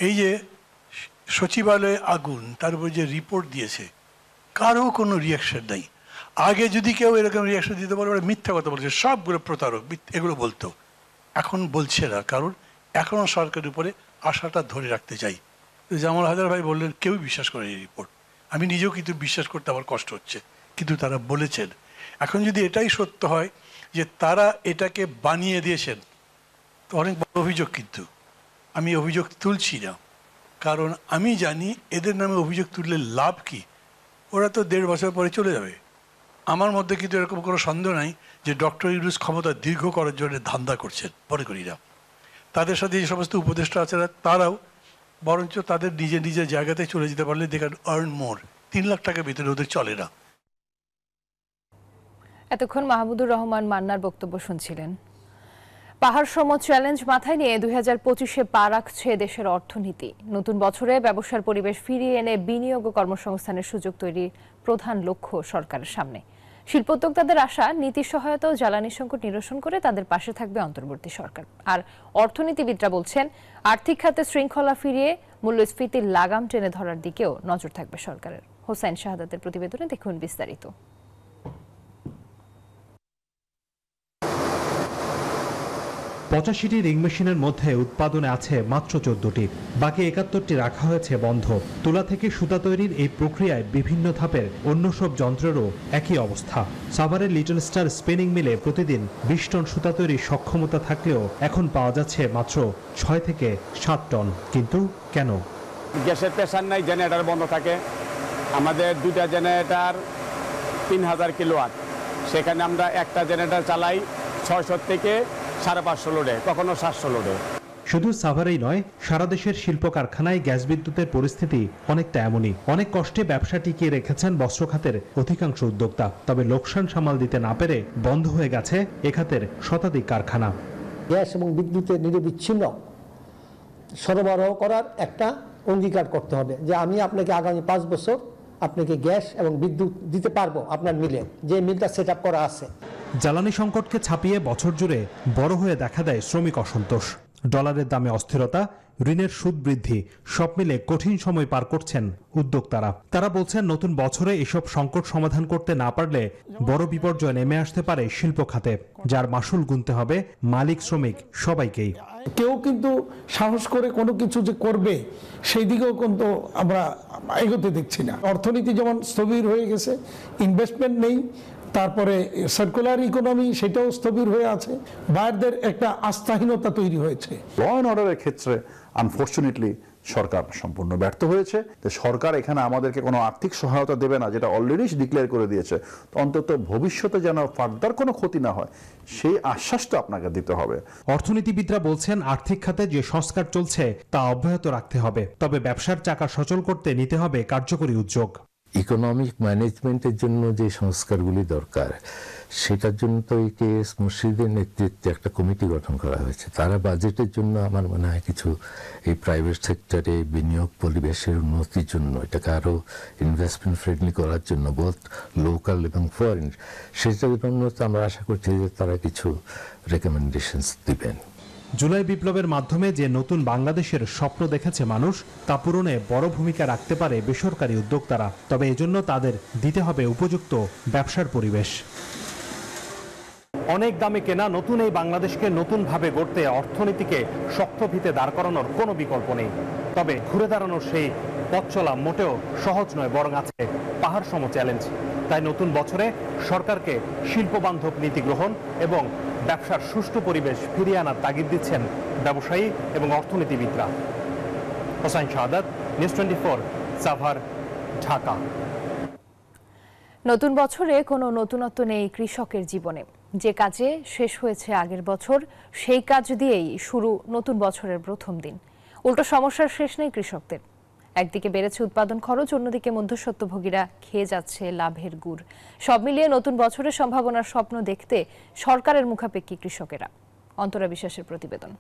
এই যে সচিবালয়ে আগুন, তার উপর যে রিপোর্ট দিয়েছে কারও কোনো রিয়াকশন নাই। আগে যদি কেউ এরকম রিয়াকশন দিতে পারে, ওরা মিথ্যা কথা বলছে, সবগুলো প্রতারক এগুলো বলতো, এখন বলছে না, কারণ এখনও সরকারের উপরে আশাটা ধরে রাখতে চাই। জামাল হায়দার ভাই বললেন কেউই বিশ্বাস করে এই রিপোর্ট, আমি নিজেও কিন্তু বিশ্বাস করতে আমার কষ্ট হচ্ছে, কিন্তু তারা বলেছেন। এখন যদি এটাই সত্য হয় যে তারা এটাকে বানিয়ে দিয়েছেন, তো অনেক বড় অভিযোগ, কিন্তু আমি অভিযোগ তুলছি না, কারণ আমি জানি এদের নামে অভিযোগ তুললে লাভ কি, ওরা তো 1.5 বছর পরে চলে যাবে। আমার মধ্যে কিন্তু এরকম কোনো সন্দেহ নাই যে ডক্টর ইউনূস ক্ষমতা দীর্ঘ করার জন্য ধান্দা করছেন, মনে করি না। তাদের সাথে যে সমস্ত উপদেষ্টা আছে তারাও বরঞ্চ তাদের নিজের জায়গাতে চলে যেতে পারলে they can earn more. 3 lakh টাকা ভিতরে ওদের চলে না। এতক্ষণ মাহমুদুর রহমান মান্নার বক্তব্য শুনছিলেন। পাহাড় সম চ্যালেঞ্জ মাথায় নিয়ে 2025-এ পা রাখছে দেশের অর্থনীতি। নতুন বছরে ব্যবসার পরিবেশ ফিরিয়ে এনে বিনিয়োগ ও কর্মসংস্থানের সুযোগ তৈরির প্রধান লক্ষ্য সরকারের সামনে। শিল্পোদ্যোক্তাদের আশা, নীতি সহায়তা ও জ্বালানি সংকট নিরসন করে তাদের পাশে থাকবে অন্তর্বর্তী সরকার। আর অর্থনীতিবিদরা বলছেন, আর্থিক খাতে শৃঙ্খলা ফিরিয়ে মূল্যস্ফীতির লাগাম টেনে ধরার দিকেও নজর থাকবে সরকারের। হোসেন শাহাদাতের প্রতিবেদনে দেখুন বিস্তারিত। 85টি রিং মেশিনের মধ্যে উৎপাদনে আছে মাত্র 14টি, বাকি 71টি রাখা হয়েছে বন্ধ। তুলা থেকে সুতা তৈরির এই প্রক্রিয়ায় বিভিন্ন ধাপের অন্য সব যন্ত্রেরও একই অবস্থা। সাভারের লিটল স্টার স্পিনিং মিলে প্রতিদিন 20 টন সুতা তৈরির সক্ষমতা থাকলেও এখন পাওয়া যাচ্ছে মাত্র 6 থেকে 7 টন। কিন্তু কেন? গ্যাসের প্রেসার নাই, জেনারেটর বন্ধ থাকে। আমাদের 2টা জেনারেটর 3000 কিলোওয়াট, সেখানে আমরা একটা জেনারেটর চালাই 600 থেকে 550 লোডে, কখনো 700 লোডে। শুধু সাভারেই নয়, সারা দেশের শিল্প কারখানায় গ্যাস বিদ্যুতের পরিস্থিতি অনেকটা এমনই। অনেক কষ্টে ব্যবসা টিকিয়ে রেখেছেন বস্ত্র খাতের অধিকাংশ উদ্যোক্তা, তবে লোকসান সামাল দিতে না পেরে বন্ধ হয়ে গেছে এ খাতের শতাধিক কারখানা। গ্যাস এবং বিদ্যুতের নিরবিচ্ছিন্ন সরবরাহ করার একটা অঙ্গীকার করতে হবে যে আমি আপনাকে আগামী 5 বছর আপনাকে গ্যাস এবং বিদ্যুৎ দিতে পারবো আপনার মিলে, যে মিলটা সেট আপ করা আছে। জ্বালানি সংকটকে ছাপিয়ে বছর জুড়ে বড় হয়ে দেখা দেয় শ্রমিক অসন্তোষ। ডলারের দামে অস্থিরতা, ঋণের সুদ বৃদ্ধি, সব মিলে কঠিন সময় পার করছেন উদ্যোক্তারা। তারা বলছেন নতুন বছরে এসব সংকট সমাধান করতে না পারলে বড় বিপর্যয় নেমে আসতে পারে শিল্প খাতে, যার মাসুল গুনতে হবে মালিক শ্রমিক সবাইকেই। কেউ কিন্তু সাহস করে কোনো কিছু যে করবে সেই দিকেও কিন্তু আমরা এগোতে দেখছি না। অর্থনীতি যেমন স্থবির হয়ে গেছে, ইনভেস্টমেন্ট নেই, তারপরে সার্কুলার ইকোনমি সেটাও স্থবির হয়ে আছে, বায়ারদের একটা আস্থাহীনতা তৈরি হয়েছে। ল অ্যান্ড অর্ডারের ক্ষেত্রে আনফরচুনেটলি সরকার সম্পূর্ণ ব্যর্থ হয়েছে। সরকার এখানে আমাদেরকে কোনো আর্থিক সহায়তা দেবে না, যেটা অলরেডি ডিক্লেয়ার করে দিয়েছে। তো অন্তত ভবিষ্যতে যেন ফার্দার কোনো ক্ষতি না হয় সেই আশ্বাসটা আপনাকে দিতে হবে। অর্থনীতিবিদরা বলছেন আর্থিক খাতে যে সংস্কার চলছে তা অব্যাহত রাখতে হবে, তবে ব্যবসার চাকা সচল করতে নিতে হবে কার্যকরী উদ্যোগ। ইকোনমিক ম্যানেজমেন্টের জন্য যে সংস্কারগুলি দরকার সেটার জন্য তো এই কে.এস. মুর্শিদের নেতৃত্বে একটা কমিটি গঠন করা হয়েছে। তারা বাজেটের জন্য আমার মনে হয় কিছু এই প্রাইভেট সেক্টরে বিনিয়োগ পরিবেশের উন্নতির জন্য, এটাকে আরো ইনভেস্টমেন্ট ফ্রেন্ডলি করার জন্য বোথ লোকাল এবং ফরেন, সেটার জন্য আমরা আশা করছি যে তারা কিছু রেকমেন্ডেশনস দিবেন। জুলাই বিপ্লবের মাধ্যমে যে নতুন বাংলাদেশের স্বপ্ন দেখেছে মানুষ, তা পূরণে বড় ভূমিকা রাখতে পারে বেসরকারি উদ্যোক্তারা, তবে এজন্য তাদের দিতে হবে উপযুক্ত ব্যবসার পরিবেশ। অনেক দামে কেনা নতুন এই বাংলাদেশকে নতুনভাবে গড়তে অর্থনীতিকে শক্ত ভিতে দাঁড় করানোর কোনো বিকল্প নেই। তবে ঘুরে দাঁড়ানোর সেই পথ চলা মোটেও সহজ নয়, বরং আছে পাহাড় সম চ্যালেঞ্জ। তাই নতুন বছরে সরকারকে শিল্পবান্ধব নীতি গ্রহণ এবং ব্যবসার সুষ্ঠু পরিবেশ ফিরিয়ে আনার তাগিদ দিচ্ছেন ব্যবসায়ী এবং অর্থনীতিবিদরা। হোসাইন শাহাদাত, নিউজ 24, সাভার, ঢাকা। নতুন বছরে কোনো নতুনত্ব নেই কৃষকের জীবনে। যে কাজে শেষ হয়েছে আগের বছর, সেই কাজ দিয়েই শুরু নতুন বছরের প্রথম দিন। উল্টো সমস্যার শেষ নেই কৃষকদের। একদিকে বেড়েছে উৎপাদন খরচ, অন্যদিকে মধ্যস্বত্বভোগীরা খেয়ে যাচ্ছে লাভের গুড়। সব মিলিয়ে নতুন বছরের সম্ভাবনার স্বপ্ন দেখতে সরকারের মুখাপেক্ষী কৃষকেরা। অন্তরা বিশ্বাসের প্রতিবেদন।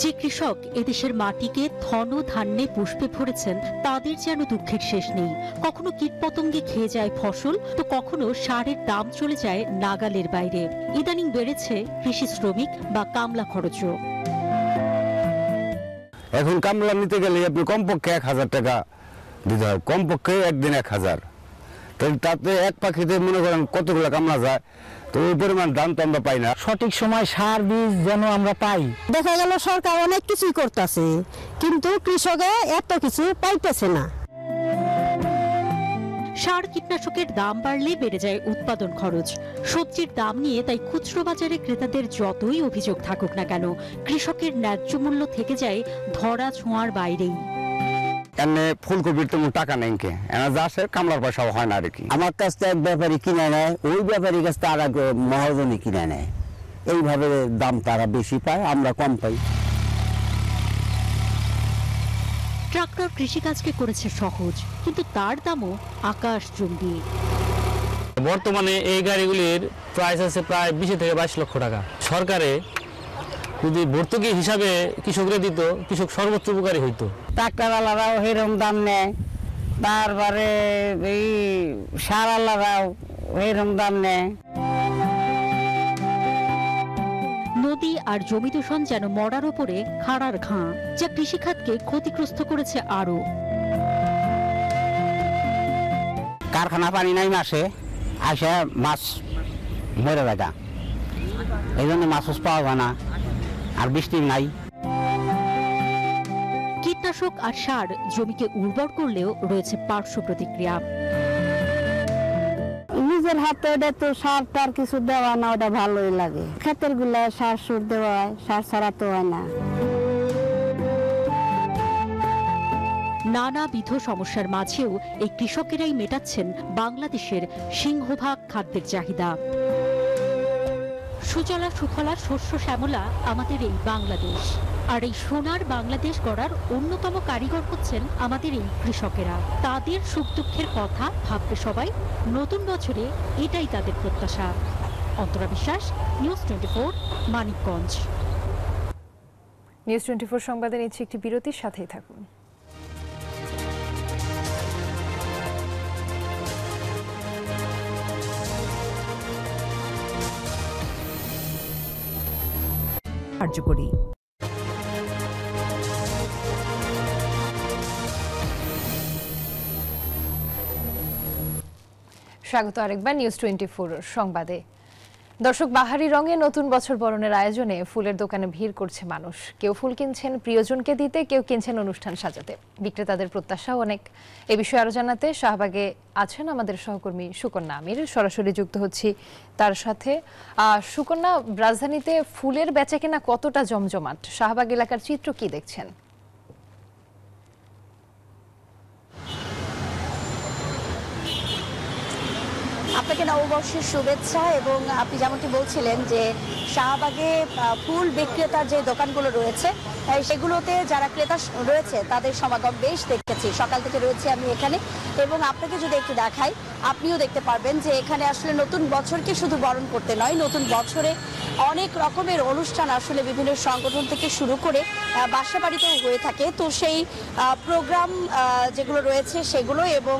যে কৃষক এদেশের মাটিকে ধন ধান্যে পুষ্পে ভরেছেন, তাদের যেন দুঃখের শেষ নেই। কখনো কীটপতঙ্গে খেয়ে যায় ফসল, তো কখনো সারের দাম চলে যায় নাগালের বাইরে। ইদানিং বেড়েছে কৃষি শ্রমিক বা কামলা খরচও। এখন কামলা নিতে গেলে আপনি কমপক্ষে 1000 টাকা দিতে হয়, কমপক্ষে একদিন 1000। তাতে এক পাখিতে মনে করেন কতগুলো কামলা যায়, তো ওই পরিমাণ দাম তো আমরা পাই না। সঠিক সময় সার বীজ যেন আমরা পাই। দেখা গেল সরকার অনেক কিছুই করতেছে, কিন্তু কৃষকে এত কিছু পাইতেছে না। সার কীটনাশকের দাম বাড়লে বেড়ে যায় উৎপাদন খরচ। সবজির দাম নিয়ে তাই খুচরো বাজারে ক্রেতাদের যতই অভিযোগ থাকুক না কেন, কৃষকের ন্যায্য মূল্য থেকে যায় ধরা ছোঁয়ার বাইরেই। এনে ফুলকপির তো টাকা নেই, কে এনা যা আসে কামলার পয়সাও হয় না আর কি। আমার কাছ থেকে এক ব্যাপারী কিনে নেয়, ওই ব্যাপারীর কাছ থেকে আর এক মহাজনী কিনে নেয়। এইভাবে দাম তারা বেশি পায়, আমরা কম পাই। ট্রাক্টর কৃষিকাজকে করেছে সহজ, কিন্তু তার দামও আকাশচুম্বী। বর্তমানে এই গাড়িগুলির প্রাইস আছে প্রায় 20 থেকে 22 লক্ষ টাকা। সরকারে যদি ভর্তুকি হিসাবে কৃষকরা দিত, কৃষক সর্বোচ্চ উপকারী হইতো। ট্রাক্টরওয়ালারাও এরকম দাম নেয়, তারপরে এই সারওয়ালারাও এরকম দাম নেয়। নদী আর জমি দূষণ যেন মরার উপরে খাড়ার ঘা, যা কৃষিখাতকে ক্ষতিগ্রস্ত করেছে আরো। কারখানা পানি নাই মাসে আসে মাছ মরে যায়, এই জন্য মাছ পাওয়া যায় না, আর বৃষ্টি নাই। কীটনাশক আর সার জমিকে উর্বর করলেও রয়েছে পার্শ্ব প্রতিক্রিয়া। নিজের হাতে ওটা তো সার টার কিছু দেওয়া না, ওটা ভালোই লাগে। ক্ষেতের গুলা সার সুর দেওয়া হয়, সার ছাড়া তো হয় না। নানাবিধ সমস্যার মাঝেও এই কৃষকেরাই মেটাচ্ছেন বাংলাদেশের সিংহভাগ খাদ্যের চাহিদা। সুজলা সুফলা শস্য শ্যামলা আমাদের এই বাংলাদেশ, আর এই সোনার বাংলাদেশ গড়ার অন্যতম কারিগর হচ্ছেন আমাদের এই কৃষকেরা। তাদের সুখ দুঃখের কথা ভাববে সবাই, নতুন বছরে এটাই তাদের প্রত্যাশা। অন্তরা বিশ্বাস, নিউজ 24, মানিকগঞ্জ। নিউজ 24 সংবাদে নিচ্ছে একটি বিরতির, সাথেই থাকুন। কার্যকরী স্বাগত আরেকবার নিউজ 24 সংবাদে। দর্শক, বাহারি রঙে নতুন বছর বরণের আয়োজনে ফুলের দোকানে ভিড় করছে মানুষ। কেউ ফুল কিনছেন প্রিয়জনকে দিতে, কেউ কিনছেন অনুষ্ঠান সাজাতে। বিক্রেতাদের প্রত্যাশাও অনেক। এ বিষয়ে আরো জানাতে শাহবাগে আছেন আমাদের সহকর্মী সুকন্যা আমির। সরাসরি যুক্ত হচ্ছি তার সাথে। সুকন্যা, রাজধানীতে ফুলের বেচাকেনা কতটা জমজমাট? শাহবাগ এলাকার চিত্র কি দেখছেন? আপনাকে নববর্ষের শুভেচ্ছা। এবং আপনি যেমনটি বলছিলেন যে শাহবাগে ফুল বিক্রেতার যে দোকানগুলো রয়েছে সেগুলোতে যারা ক্রেতা রয়েছে তাদের সমাগম বেশ দেখতেছি। সকাল থেকে রয়েছে আমি এখানে, এবং আপনাকে যদি একটু দেখাই আপনিও দেখতে পারবেন যে এখানে আসলে নতুন বছরকে শুধু বরণ করতে নয়, নতুন বছরে অনেক রকমের অনুষ্ঠান আসলে বিভিন্ন সংগঠন থেকে শুরু করে বাসা বাড়িতেও হয়ে থাকে। তো সেই প্রোগ্রাম যেগুলো রয়েছে সেগুলো, এবং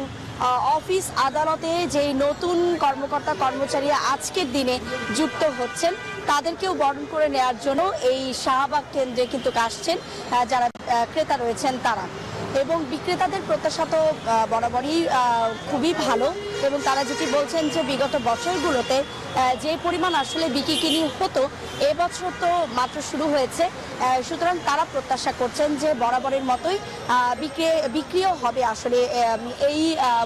অফিস আদালতে যেই নতুন কর্মকর্তা কর্মচারী আজকের দিনে যুক্ত হচ্ছেন তাদেরকেও বরণ করে নেওয়ার জন্য এই শাহবাগ কেন্দ্রে কিন্তু আসছেন যারা ক্রেতা রয়েছেন তারা। এবং বিক্রেতাদের প্রত্যাশা তো বরাবরই খুবই ভালো, এবং তারা যেটি বলছেন যে বিগত বছরগুলোতে যে পরিমাণ আসলে বিক্রি হতো এবছর তো মাত্র শুরু হয়েছে, সুতরাং তারা প্রত্যাশা করছেন যে বরাবরের মতোই বিক্রিও হবে আসলে এই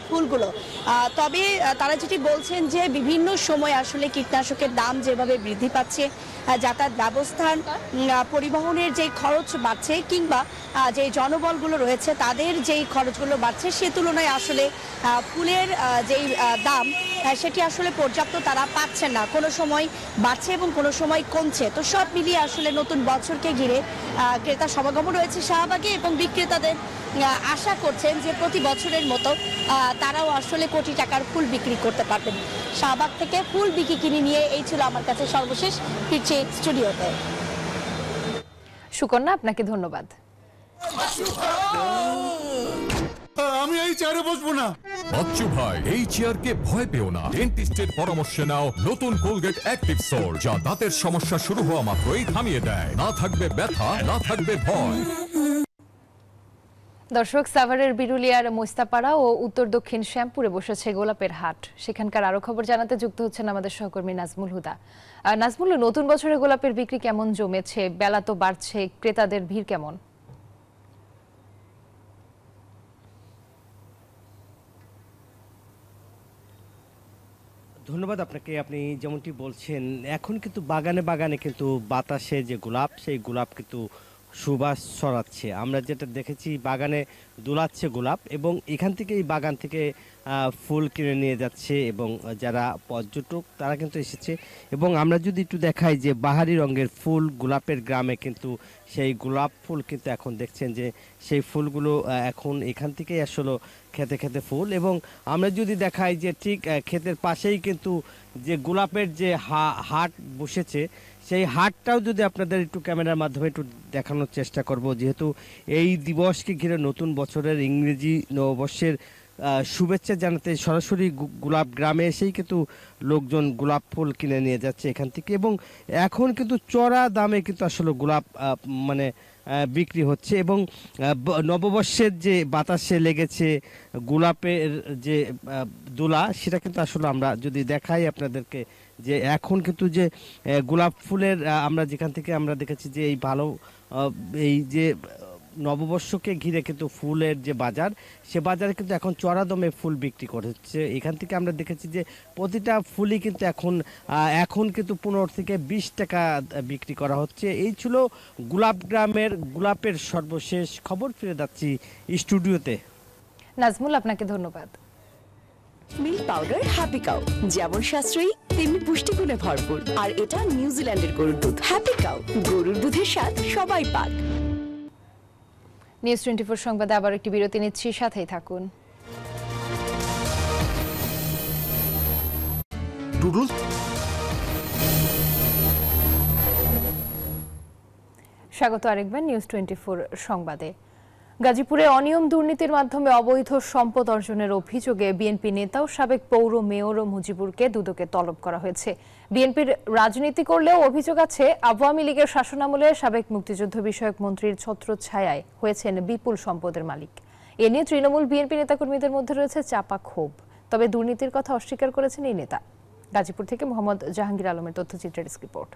ফুলগুলো। তবে তারা যেটি বলছেন যে বিভিন্ন সময় আসলে কীটনাশকের দাম যেভাবে বৃদ্ধি পাচ্ছে, যাতায়াত ব্যবস্থান, পরিবহনের যে খরচ বাড়ছে, কিংবা যে জনবলগুলো রয়েছে তাদের যেই খরচগুলো বাড়ছে, সে তুলনায় আসলে ফুলের যেই দাম সেটি আসলে পর্যাপ্ত তারা পাচ্ছেন না। কোনো সময় বাড়ছে এবং কোনো সময় কমছে। তো সব মিলিয়ে আসলে নতুন বছরকে ঘিরে ক্রেতা সমাগম রয়েছে শাহবাগে, এবং বিক্রেতাদের আশা করছেন যে প্রতি বছরের মতো তারাও আসলে কোটি টাকার ফুল বিক্রি করতে পারবেন। শাহবাগ থেকে ফুল বিক্রি নিয়ে এই ছিল আমার কাছে সর্বশেষ। ফিরছি স্টুডিওতে। সুকন্যা, আপনাকে ধন্যবাদ। আমি এই চেয়ারে বসবো না। বাচ্চু ভাই, এই চেয়ারকে ভয় পেও না। ডেন্টিস্টের পরামর্শ নাও নতুন কোলগেট অ্যাক্টিভ সোল, যা দাঁতের সমস্যা শুরু হওয়া মাত্রই থামিয়ে দেয়। না থাকবে ব্যথা, না থাকবে ভয়। দর্শক, সাভারের বিরুলিয়ার মোস্তাপাড়া ও উত্তর দক্ষিণ শ্যামপুরে বসেছে গোলাপের হাট। সেখানকার আরো খবর জানাতে যুক্ত হচ্ছেন আমাদের সহকর্মী নাজমুল হুদা। নাজমুল, নতুন বছরে গোলাপের বিক্রি কেমন জমেছে? বেলা তো বাড়ছে, ক্রেতাদের ভিড় কেমন? ধন্যবাদ আপনাকে। আপনি যেমনটি বলছেন, এখন কিন্তু বাগানে বাগানে কিন্তু বাতাসে যে গোলাপ, সেই গোলাপ কিন্তু সুবাস ছড়াচ্ছে। আমরা যেটা দেখেছি, বাগানে দোলাচ্ছে গোলাপ, এবং এখান থেকে এই বাগান থেকে ফুল কিনে নিয়ে যাচ্ছে, এবং যারা পর্যটক তারা কিন্তু এসেছে। এবং আমরা যদি একটু দেখাই যে বাহারি রঙের ফুল গোলাপের গ্রামে কিন্তু সেই গোলাপ ফুল কিন্তু এখন দেখছেন যে সেই ফুলগুলো এখন এখান থেকেই আসলে খেতে খেতে ফুল। এবং আমরা যদি দেখাই যে ঠিক ক্ষেতের পাশেই কিন্তু যে গোলাপের যে হাট বসেছে, সেই হাটটাও যদি আপনাদের একটু ক্যামেরার মাধ্যমে একটু দেখানোর চেষ্টা করব, যেহেতু এই দিবসকে ঘিরে নতুন বছরের ইংরেজি নববর্ষের শুভেচ্ছা জানাতে সরাসরি গোলাপ গ্রামে এসেই কিন্তু লোকজন গোলাপ ফুল কিনে নিয়ে যাচ্ছে এখান থেকে, এবং এখন কিন্তু চড়া দামে কিন্তু আসলে গোলাপ মানে বিক্রি হচ্ছে। এবং নববর্ষের যে বাতাসে লেগেছে গোলাপের যে দোলা, সেটা কিন্তু আসলে আমরা যদি দেখাই আপনাদেরকে, যে এখন কিন্তু যে গোলাপ ফুলের আমরা যেখান থেকে আমরা দেখেছি যে এই ভালো এই যে নববর্ষকে ঘিরে কিন্তু ফুলের যে বাজার, সে বাজারে কিন্তু এখন চড়া দামে ফুল বিক্রি করছে। এখান থেকে আমরা দেখেছি যে প্রতিটা ফুলই কিন্তু এখন কিন্তু 15 থেকে 20 টাকা বিক্রি করা হচ্ছে। এই ছিল গোলাপ গ্রামের গোলাপের সর্বশেষ খবর। ফিরে যাচ্ছি স্টুডিওতে। নাজমুল, আপনাকে ধন্যবাদ। মিল্ক পাউডার হ্যাপি কাউ যেমন সাশ্রয়ী তেমনি পুষ্টিগুণে ভরপুর, আর এটা নিউজিল্যান্ডের গরুর দুধ। হ্যাপি কাউ, গরুর দুধের স্বাদ সবাই পাক। নিউজ 24 সংবাদে আবার একটি বিরতি নিচ্ছি, সাথেই থাকুন। স্বাগত আরেকবার নিউজ 24 সংবাদে। গাজীপুরে অনিয়ম দুর্নীতির মাধ্যমে অবৈধ সম্পদ অর্জনের অভিযোগে বিএনপি নেতা ও সাবেক পৌর মেয়র মুজিবুরকে দুদকে তলব করা হয়েছে। বিএনপির রাজনীতি করলেও অভিযোগ আছে আওয়ামী লীগের শাসনামলে সাবেক মুক্তিযুদ্ধ বিষয়ক মন্ত্রীর ছত্রছায়ায় হয়েছেন বিপুল সম্পদের মালিক। এ নিয়ে তৃণমূল বিএনপি নেতাকর্মীদের মধ্যে রয়েছে চাপা ক্ষোভ। তবে দুর্নীতির কথা অস্বীকার করেছেন এই নেতা। গাজীপুর থেকে মোহাম্মদ জাহাঙ্গীর আলমের তথ্যচিত্রের রিপোর্ট।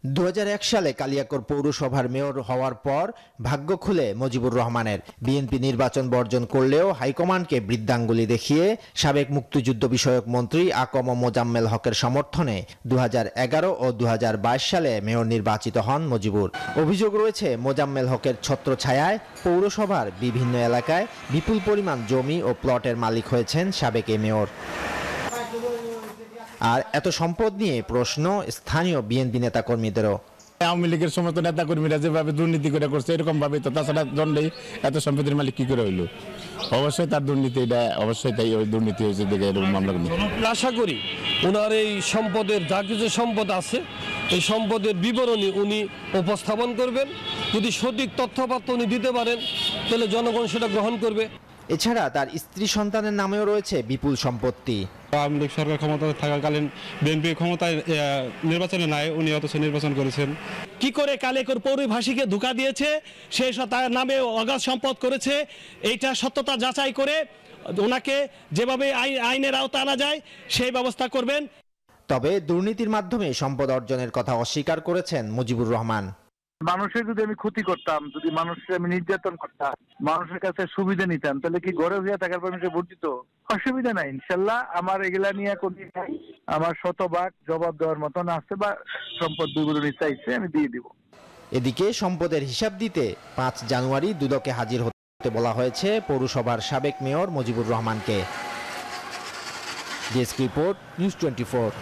2001 সালে কালিয়াকৈর পৌরসভার মেয়র হওয়ার পর ভাগ্য খুলে মুজিবুর রহমানের। বিএনপি নির্বাচন বর্জন করলেও হাইকমান্ডকে বৃদ্ধাঙ্গুলি দেখিয়ে সাবেক মুক্তিযুদ্ধ বিষয়ক মন্ত্রী আকম মোজাম্মেল হকের সমর্থনে 2011 ও 2022 সালে মেয়র নির্বাচিত হন মুজিবুর। অভিযোগ রয়েছে মোজাম্মেল হকের ছত্রছায়ায় পৌরসভার বিভিন্ন এলাকায় বিপুল পরিমাণ জমি ও প্লটের মালিক হয়েছেন সাবেক এই মেয়র। আর এত সম্পদ নিয়ে প্রশ্ন স্থানীয় বিএনপি নেতাকর্মীদেরও। আওয়ামী লীগের সমস্ত নেতাকর্মীরা যেভাবে দুর্নীতি করে করছে, এরকম ভাবে তো তাছাড়া দণ্ডে এত সম্পদের মালিক কি করে হইলো? অবশ্যই তার দুর্নীতি, এটা অবশ্যই তাই ওই দুর্নীতি হয়েছে দেখে এরকম মামলা। আশা করি ওনার এই সম্পদের যা কিছু সম্পদ আছে, এই সম্পদের বিবরণী উনি উপস্থাপন করবেন। যদি সঠিক তথ্যপাত্র উনি দিতে পারেন তাহলে জনগণ সেটা গ্রহণ করবে। এছাড়া তার স্ত্রী সন্তানের নামেও রয়েছে বিপুল সম্পত্তি। আওয়ামী লীগ সরকার ক্ষমতায় থাকাকালীন বিএনপি ক্ষমতায় নির্বাচনে নাই, উনি অথচ নির্বাচন করেছেন। কি করে কালিয়াকৈর পৌরবাসীকে ধোঁকা দিয়েছে, সে তার নামে অগাধ সম্পদ করেছে, এইটা সত্যতা যাচাই করে ওনাকে যেভাবে আইনের আওতা আনা যায় সেই ব্যবস্থা করবেন। তবে দুর্নীতির মাধ্যমে সম্পদ অর্জনের কথা অস্বীকার করেছেন মুজিবুর রহমান। মানুষের যদি আমি ক্ষতি করতাম, যদি মানুষের আমি নির্যাতন করতাম, মানুষের কাছে সুবিধা নিতাম, তাহলে কি ঘরে হইয়া থাকার পর মানুষের ভোট দিত? অসুবিধা নাই, ইনশাল্লাহ আমার এগুলা নিয়ে কোনো নাই। আমার শতভাগ জবাব দেওয়ার মতন আছে, বা সম্পদ বিবরণী চাইছে আমি দিয়ে দিব। এদিকে সম্পদের হিসাব দিতে 5 জানুয়ারি দুদকে হাজির হতে বলা হয়েছে পৌরসভার সাবেক মেয়র মুজিবুর রহমানকে। Desk report, news 24।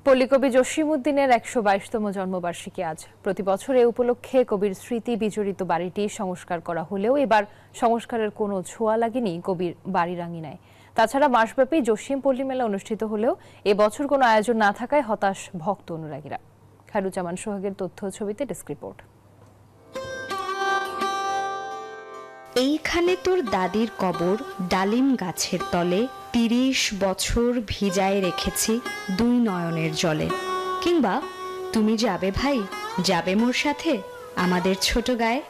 পল্লীকবি জসিমউদ্দিনের 122তম জন্মবার্ষিকী আজ। প্রতি বছর এ উপলক্ষে কবির স্মৃতি বিজড়িত বাড়িটি সংস্কার করা হলেও এবার সংস্কারের কোনো ছোঁয়া লাগেনি কবির বাড়ির আঙিনায়। তাছাড়া মাসব্যাপী জসিম পল্লী মেলা অনুষ্ঠিত হলেও এবছর কোনো আয়োজন না থাকায় হতাশ ভক্ত অনুরাগীরা। খায়রুজ্জামান সোহাগের তথ্য ছবিতে ডেস্ক রিপোর্ট। এইখানে তোর দাদির কবর ডালিম গাছের তলে 30 বছর ভিজায় রেখেছি 2 নয়নের জলে। কিংবা তুমি যাবে ভাই, যাবে মোর সাথে আমাদের ছোট গায়ে,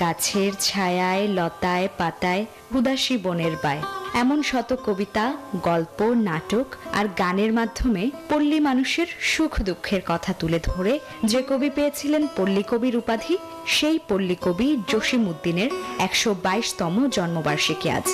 গাছের ছায়ায় লতায় পাতায় উদাসী বনের বায়। এমন শত কবিতা, গল্প, নাটক আর গানের মাধ্যমে পল্লী মানুষের সুখ দুঃখের কথা তুলে ধরে যে কবি পেয়েছিলেন পল্লী কবির উপাধি, সেই পল্লী কবি জসিমউদ্দিনের 122তম জন্মবার্ষিকী আজ।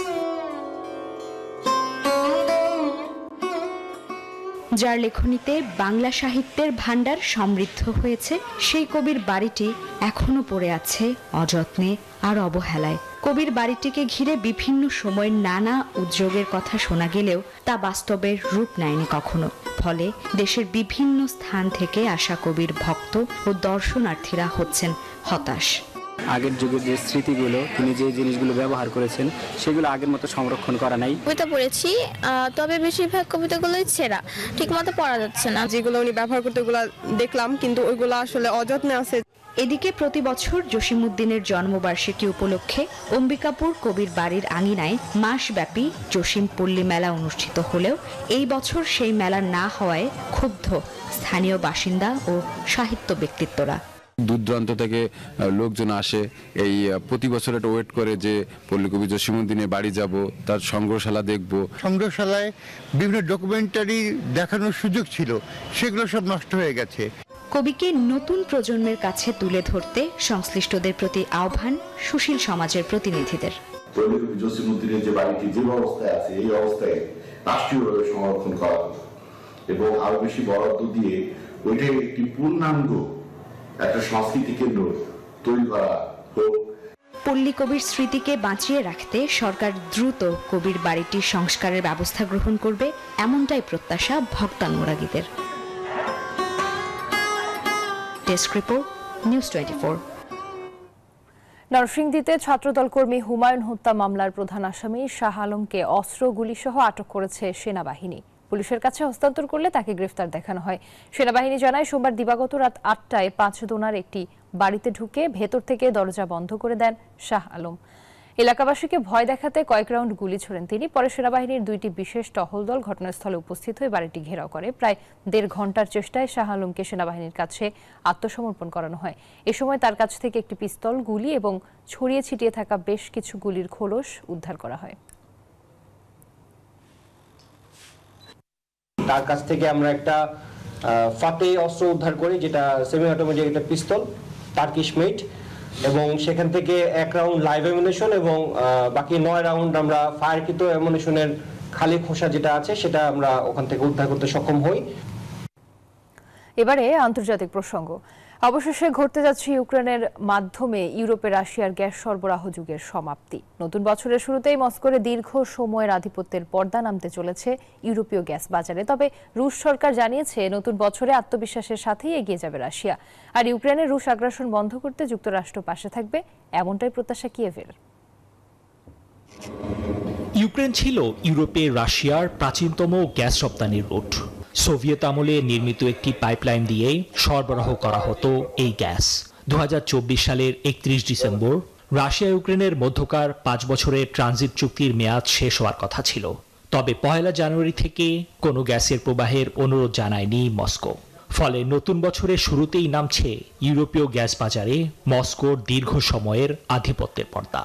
যার লেখনীতে বাংলা সাহিত্যের ভাণ্ডার সমৃদ্ধ হয়েছে, সেই কবির বাড়িটি এখনো পড়ে আছে অযত্নে আর অবহেলায়। কবির বাড়িটিকে ঘিরে বিভিন্ন সময়ের নানা উদ্যোগের কথা শোনা গেলেও তা বাস্তবের রূপ নেয়নি কখনো। ফলে দেশের বিভিন্ন স্থান থেকে আসা কবির ভক্ত ও দর্শনার্থীরা হচ্ছেন হতাশ। আগের যুগের যে স্মৃতিগুলো, তিনি যে জিনিসগুলো ব্যবহার করেছেন সেগুলো আগের মতো সংরক্ষণ করা নাই। কবিতা পড়েছি, তবে বেশিরভাগ কবিতাগুলোই ছেঁড়া, ঠিক মতো পড়া যাচ্ছে না। যেগুলো উনি ব্যবহার করতে ওগুলো দেখলাম, কিন্তু ওইগুলো আসলে অযত্নে আছে। এদিকে প্রতি বছর জসিমউদ্দিনের জন্মবার্ষিকী উপলক্ষে অম্বিকাপুর কবির বাড়ির আঙিনায় মাসব্যাপী জসিম পল্লী মেলা অনুষ্ঠিত হলেও এই বছর সেই মেলা না হওয়ায় ক্ষুব্ধ স্থানীয় বাসিন্দা ও সাহিত্য ব্যক্তিত্বরা। দূর দূরান্ত থেকে লোকজন আসে, এই প্রতি বছর একটা ওয়েট করে যে পল্লীকবি জসিমউদ্দিনের বাড়ি যাব, তার সংগ্রহশালা দেখব। সংগ্রহশালায় বিভিন্ন ডকুমেন্টারি দেখানোর সুযোগ ছিল, সেগুলো সব নষ্ট হয়ে গেছে। কবিকে নতুন প্রজন্মের কাছে তুলে ধরতে সংশ্লিষ্টদের প্রতি আহ্বান সুশীল সমাজের প্রতিনিধিদের। পল্লীকবি জসিমউদ্দিনের যে বাড়িটি যে অবস্থায় আছে, এই অবস্থায় রাষ্ট্রীয়ভাবে সংরক্ষণ করা এবং আরো বেশি বরাদ্দ দিয়ে ওইটা একটি পূর্ণাঙ্গ একটা সংস্কৃতি কেন্দ্র তৈরি করা হোক। পল্লী কবির স্মৃতিকে বাঁচিয়ে রাখতে সরকার দ্রুত কবির বাড়িটির সংস্কারের ব্যবস্থা গ্রহণ করবে, এমনটাই প্রত্যাশা ভক্তানুরাগীদের। Desk report, news 24। নরসিংদীতে ছাত্রদল কর্মী হুমায়ুন হত্যা মামলার প্রধান আসামি শাহ আলমকে অস্ত্র গুলিসহ আটক করেছে সেনাবাহিনী। পুলিশের কাছে হস্তান্তর করলে তাকে গ্রেফতার দেখানো হয়। সেনাবাহিনী জানায়, সোমবার দিবাগত রাত 8টায় পাঁচদোনার একটি বাড়িতে ঢুকে ভেতর থেকে দরজা বন্ধ করে দেন শাহ আলম। এলাকাবাসীকে ভয় দেখাতে কয়েক রাউন্ড গুলি ছোড়েন তিনি। পরে সেনাবাহিনীর 2টি বিশেষ টহল দল ঘটনাস্থলে উপস্থিত হয়ে বাড়িটি ঘেরাও করে। প্রায় 1.5 ঘন্টার চেষ্টায় শাহ আলমকে সেনাবাহিনীর কাছে আত্মসমর্পণ করানো হয়। এ সময় তার কাছ থেকে একটি পিস্তল, গুলি এবং ছড়িয়ে ছিটিয়ে থাকা বেশ কিছু গুলির খোলস উদ্ধার করা হয়। তার কাছ থেকে আমরা একটা ফাতে অস্ত্র উদ্ধার করি, যেটা সেমি অটোমেটিক একটা পিস্তল, টার্কিশ মেড, এবং সেখান থেকে 1 রাউন্ড লাইভ অ্যামুনিশন এবং বাকি 9 রাউন্ড আমরা ফায়ারকৃত অ্যামুনিশনের খালি খোসা যেটা আছে সেটা আমরা ওখান থেকে উদ্ধার করতে সক্ষম হই। এবারে আন্তর্জাতিক প্রসঙ্গ। অবশেষে ঘটতে যাচ্ছে ইউক্রেনের মাধ্যমে ইউরোপে রাশিয়ার গ্যাস সরবরাহ যুগের সমাপ্তি। নতুন বছরের শুরুতেই মস্কোর দীর্ঘ সময়ের আধিপত্যের পর্দা নামতে চলেছে ইউরোপীয় গ্যাস বাজারে। তবে রুশ সরকার জানিয়েছে, নতুন বছরে আত্মবিশ্বাসের সাথেই এগিয়ে যাবে রাশিয়া। আর ইউক্রেনের রুশ আগ্রাসন বন্ধ করতে যুক্তরাষ্ট্র পাশে থাকবে, এমনটাই প্রত্যাশা কিয়েভের। ইউক্রেন ছিল ইউরোপে রাশিয়ার প্রাচীনতম গ্যাস রপ্তানির রুট। সোভিয়েত আমলে নির্মিত একটি পাইপলাইন দিয়ে সরবরাহ করা হতো এই গ্যাস। 2024 সালের 31 ডিসেম্বর রাশিয়া ইউক্রেনের মধ্যকার 5 বছরের ট্রানজিট চুক্তির মেয়াদ শেষ হওয়ার কথা ছিল। তবে 1 জানুয়ারি থেকে কোনো গ্যাসের প্রবাহের অনুরোধ জানায়নি মস্কো। ফলে নতুন বছরের শুরুতেই নামছে ইউরোপীয় গ্যাস বাজারে মস্কোর দীর্ঘ সময়ের আধিপত্যের পর্দা।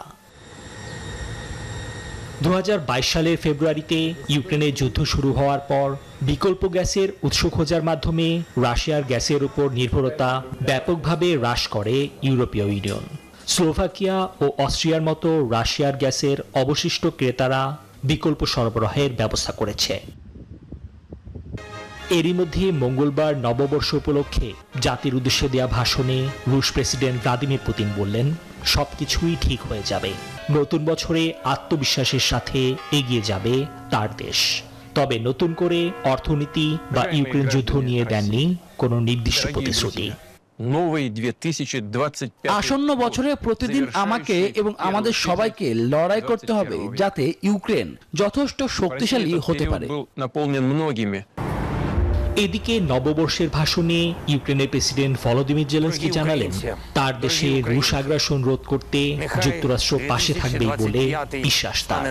2022 সালের ফেব্রুয়ারিতে ইউক্রেনে যুদ্ধ শুরু হওয়ার পর বিকল্প গ্যাসের উৎস খোঁজার মাধ্যমে রাশিয়ার গ্যাসের উপর নির্ভরতা ব্যাপকভাবে হ্রাস করে ইউরোপীয় ইউনিয়ন। স্লোভাকিয়া ও অস্ট্রিয়ার মতো রাশিয়ার গ্যাসের অবশিষ্ট ক্রেতারা বিকল্প সরবরাহের ব্যবস্থা করেছে। এরই মধ্যে মঙ্গলবার নববর্ষ উপলক্ষে জাতির উদ্দেশ্যে দেয়া ভাষণে রুশ প্রেসিডেন্ট ভ্লাদিমির পুতিন বললেন, সবকিছুই ঠিক হয়ে যাবে। নতুন বছরে আত্মবিশ্বাসের সাথে এগিয়ে যাবে তার দেশ। তবে নতুন করে অর্থনীতি বা ইউক্রেন যুদ্ধ নিয়ে দেননি কোনো নির্দিষ্ট প্রতিশ্রুতি। আসন্ন বছরে প্রতিদিন আমাকে এবং আমাদের সবাইকে লড়াই করতে হবে যাতে ইউক্রেন যথেষ্ট শক্তিশালী হতে পারে। এদিকে নববর্ষের ভাষণে ইউক্রেনের প্রেসিডেন্ট ভলোদিমির জেলেনস্কি জানালেন, তার দেশে রুশ আগ্রাসন রোধ করতে যুক্তরাষ্ট্র পাশে থাকবে বলে বিশ্বাস তার।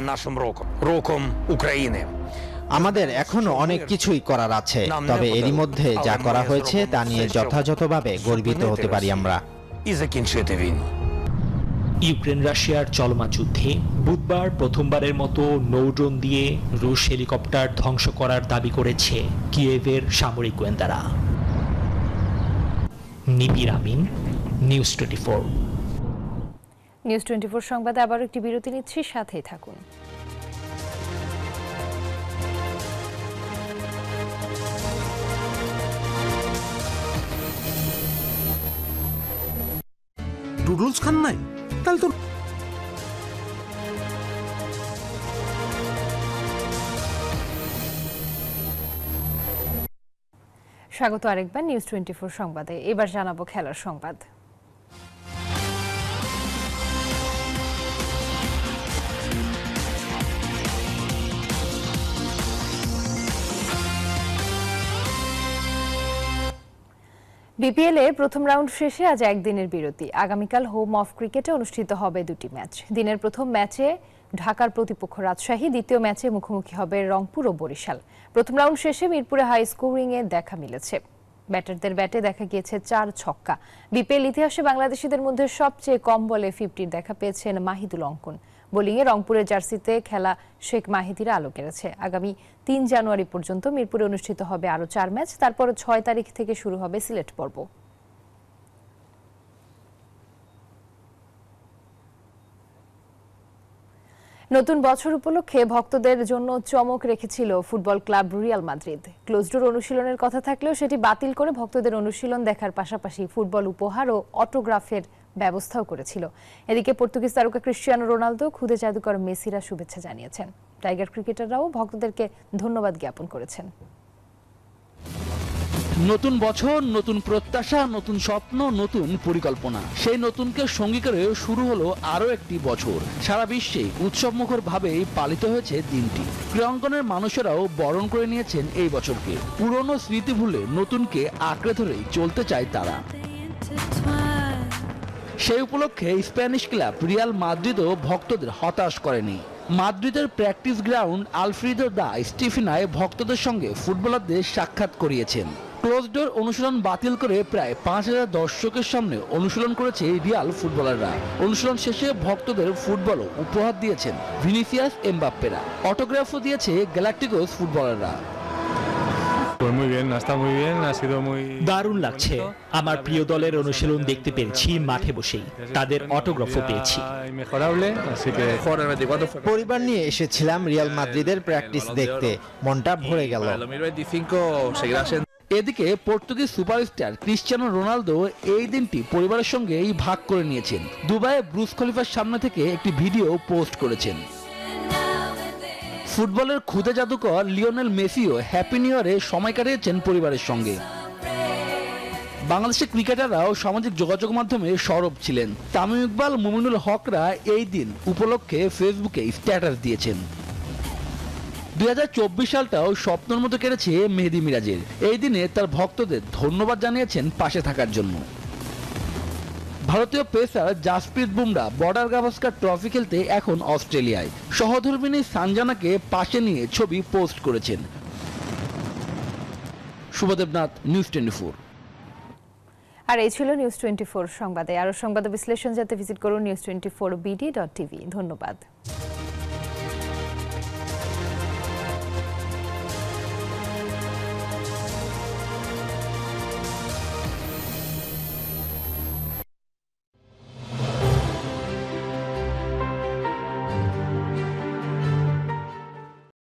আমাদের এখনো অনেক কিছুই করার আছে, তবে এরই মধ্যে যা করা হয়েছে তা নিয়ে যথাযথভাবে গর্বিত হতে পারি আমরা। ইউক্রেন রাশিয়ার চলমান যুদ্ধে বুধবার প্রথমবারের মতো নৌড্রোন দিয়ে রুশ হেলিকপ্টার ধ্বংস করার দাবি করেছে কিয়েভের সামরিক গোয়েন্দারা। নিবির আমিন, নিউজ 24। নিউজ 24 সংবাদে আবার একটি বিরতি নিচ্ছি, সাথেই থাকুন। নুডলস খান নাই? তাহলে তো স্বাগত আরেকবার নিউজ 24 সংবাদে। এবার জানাবো খেলার সংবাদ। বিপিএল এ প্রথম রাউন্ড শেষে আজ একদিনের বিরতি। আগামীকাল হোম অফ ক্রিকেটে অনুষ্ঠিত হবে দুটি ম্যাচ। দিনের প্রথম ম্যাচে ঢাকার প্রতিপক্ষ রাজশাহী, দ্বিতীয় ম্যাচে মুখোমুখি হবে রংপুর ও বরিশাল। প্রথম রাউন্ড শেষে মিরপুরে হাই স্কোরিং এ দেখা মিলেছে। ব্যাটারদের ব্যাটে দেখা গিয়েছে 4 ছক্কা। বিপিএল ইতিহাসে বাংলাদেশিদের মধ্যে সবচেয়ে কম বলে 50 দেখা পেয়েছেন মাহিদুল অঙ্কন। বোলিংয়ে রংপুরের জার্সিতে খেলা শেখ মাহিদিরা আলো কেড়েছে। আগামী 3 জানুয়ারি পর্যন্ত মিরপুরে অনুষ্ঠিত হবে আরও 4 ম্যাচ। তারপর 6 তারিখ থেকে শুরু হবে সিলেট পর্ব। নতুন বছর উপলক্ষে ভক্তদের জন্য চমক রেখেছিল ফুটবল ক্লাব রিয়াল মাদ্রিদ। ক্লোজডোর অনুশীলনের কথা থাকলেও সেটি বাতিল করে ভক্তদের অনুশীলন দেখার পাশাপাশি ফুটবল উপহার ও অটোগ্রাফের ব্যবস্থাও করেছিল। এদিকে পর্তুগিজ তারকা ক্রিশ্চিয়ানো রোনালদো, খুদে জাদুকর মেসিরা শুভেচ্ছা জানিয়েছেন। টাইগার ক্রিকেটাররাও ভক্তদেরকে ধন্যবাদ জ্ঞাপন করেছেন। নতুন বছর, নতুন প্রত্যাশা, নতুন স্বপ্ন, নতুন পরিকল্পনা। সেই নতুনকে সঙ্গী করে শুরু হলো আরও একটি বছর। সারা বিশ্বে উৎসবমুখর ভাবেই পালিত হয়েছে দিনটি। ক্রীড়াঙ্গনের মানুষেরাও বরণ করে নিয়েছেন এই বছরকে। পুরনো স্মৃতি ভুলে নতুনকে আঁকড়ে ধরেই চলতে চায় তারা। সেই উপলক্ষে স্প্যানিশ ক্লাব রিয়াল মাদ্রিদও ভক্তদের হতাশ করেনি। মাদ্রিদের প্র্যাকটিস গ্রাউন্ড আলফ্রেদো দা স্টিফেনায় ভক্তদের সঙ্গে ফুটবলারদের সাক্ষাৎ করিয়েছেন। ক্লোজডোর অনুশীলন বাতিল করে প্রায় 5000 দর্শকের সামনে অনুশীলন করেছে রিয়াল ফুটবলাররা। অনুশীলন শেষে ভক্তদের ফুটবলও উপহার দিয়েছেন ভিনিসিয়াস এমবাপ্পেরা। অটোগ্রাফও দিয়েছে গ্যালাক্টিকোস ফুটবলাররা। দারুণ লাগছে। আমার প্রিয় দলের অনুশীলন দেখতে পেরেছি মাঠে বসেই, তাদের অটোগ্রাফও পেয়েছি। পরিবার নিয়ে এসেছিলাম রিয়াল মাদ্রিদের প্র্যাকটিস দেখতে, মনটা ভরে গেল। এদিকে পর্তুগিজ সুপারস্টার ক্রিশ্চিয়ানো রোনালদো এই দিনটি পরিবারের সঙ্গেই ভাগ করে নিয়েছেন। দুবাইয়ে ব্রুজ খলিফার সামনে থেকে একটি ভিডিও পোস্ট করেছেন। ফুটবলের খুদে জাদুকর লিওনেল মেসিও হ্যাপি নিউ ইয়ারে সময় কাটিয়েছেন পরিবারের সঙ্গে। বাংলাদেশের ক্রিকেটাররাও সামাজিক যোগাযোগ মাধ্যমে সরব ছিলেন। তামিম ইকবাল, মুমিনুল হকরা এই দিন উপলক্ষে ফেসবুকে স্ট্যাটাস দিয়েছেন। 2024 সালটাও স্বপ্নের মতো কেটেছে মেহেদী মিরাজের। এই দিনে তার ভক্তদের ধন্যবাদ জানিয়েছেন পাশে থাকার জন্য। ভারতীয় pacer Jasprit Bumrah border Gavaskar trophy খেলতে এখন অস্ট্রেলিয়ায়। সহধর্মিনী সানজানাকে পাশে নিয়ে ছবি পোস্ট করেছেন। শুভদেবনাথ, নিউজ 24। আর এই ছিল নিউজ 24 সংবাদে। আরও সংবাদ বিশ্লেষণ জানতে ভিজিট করুন news24bd.tv। ধন্যবাদ।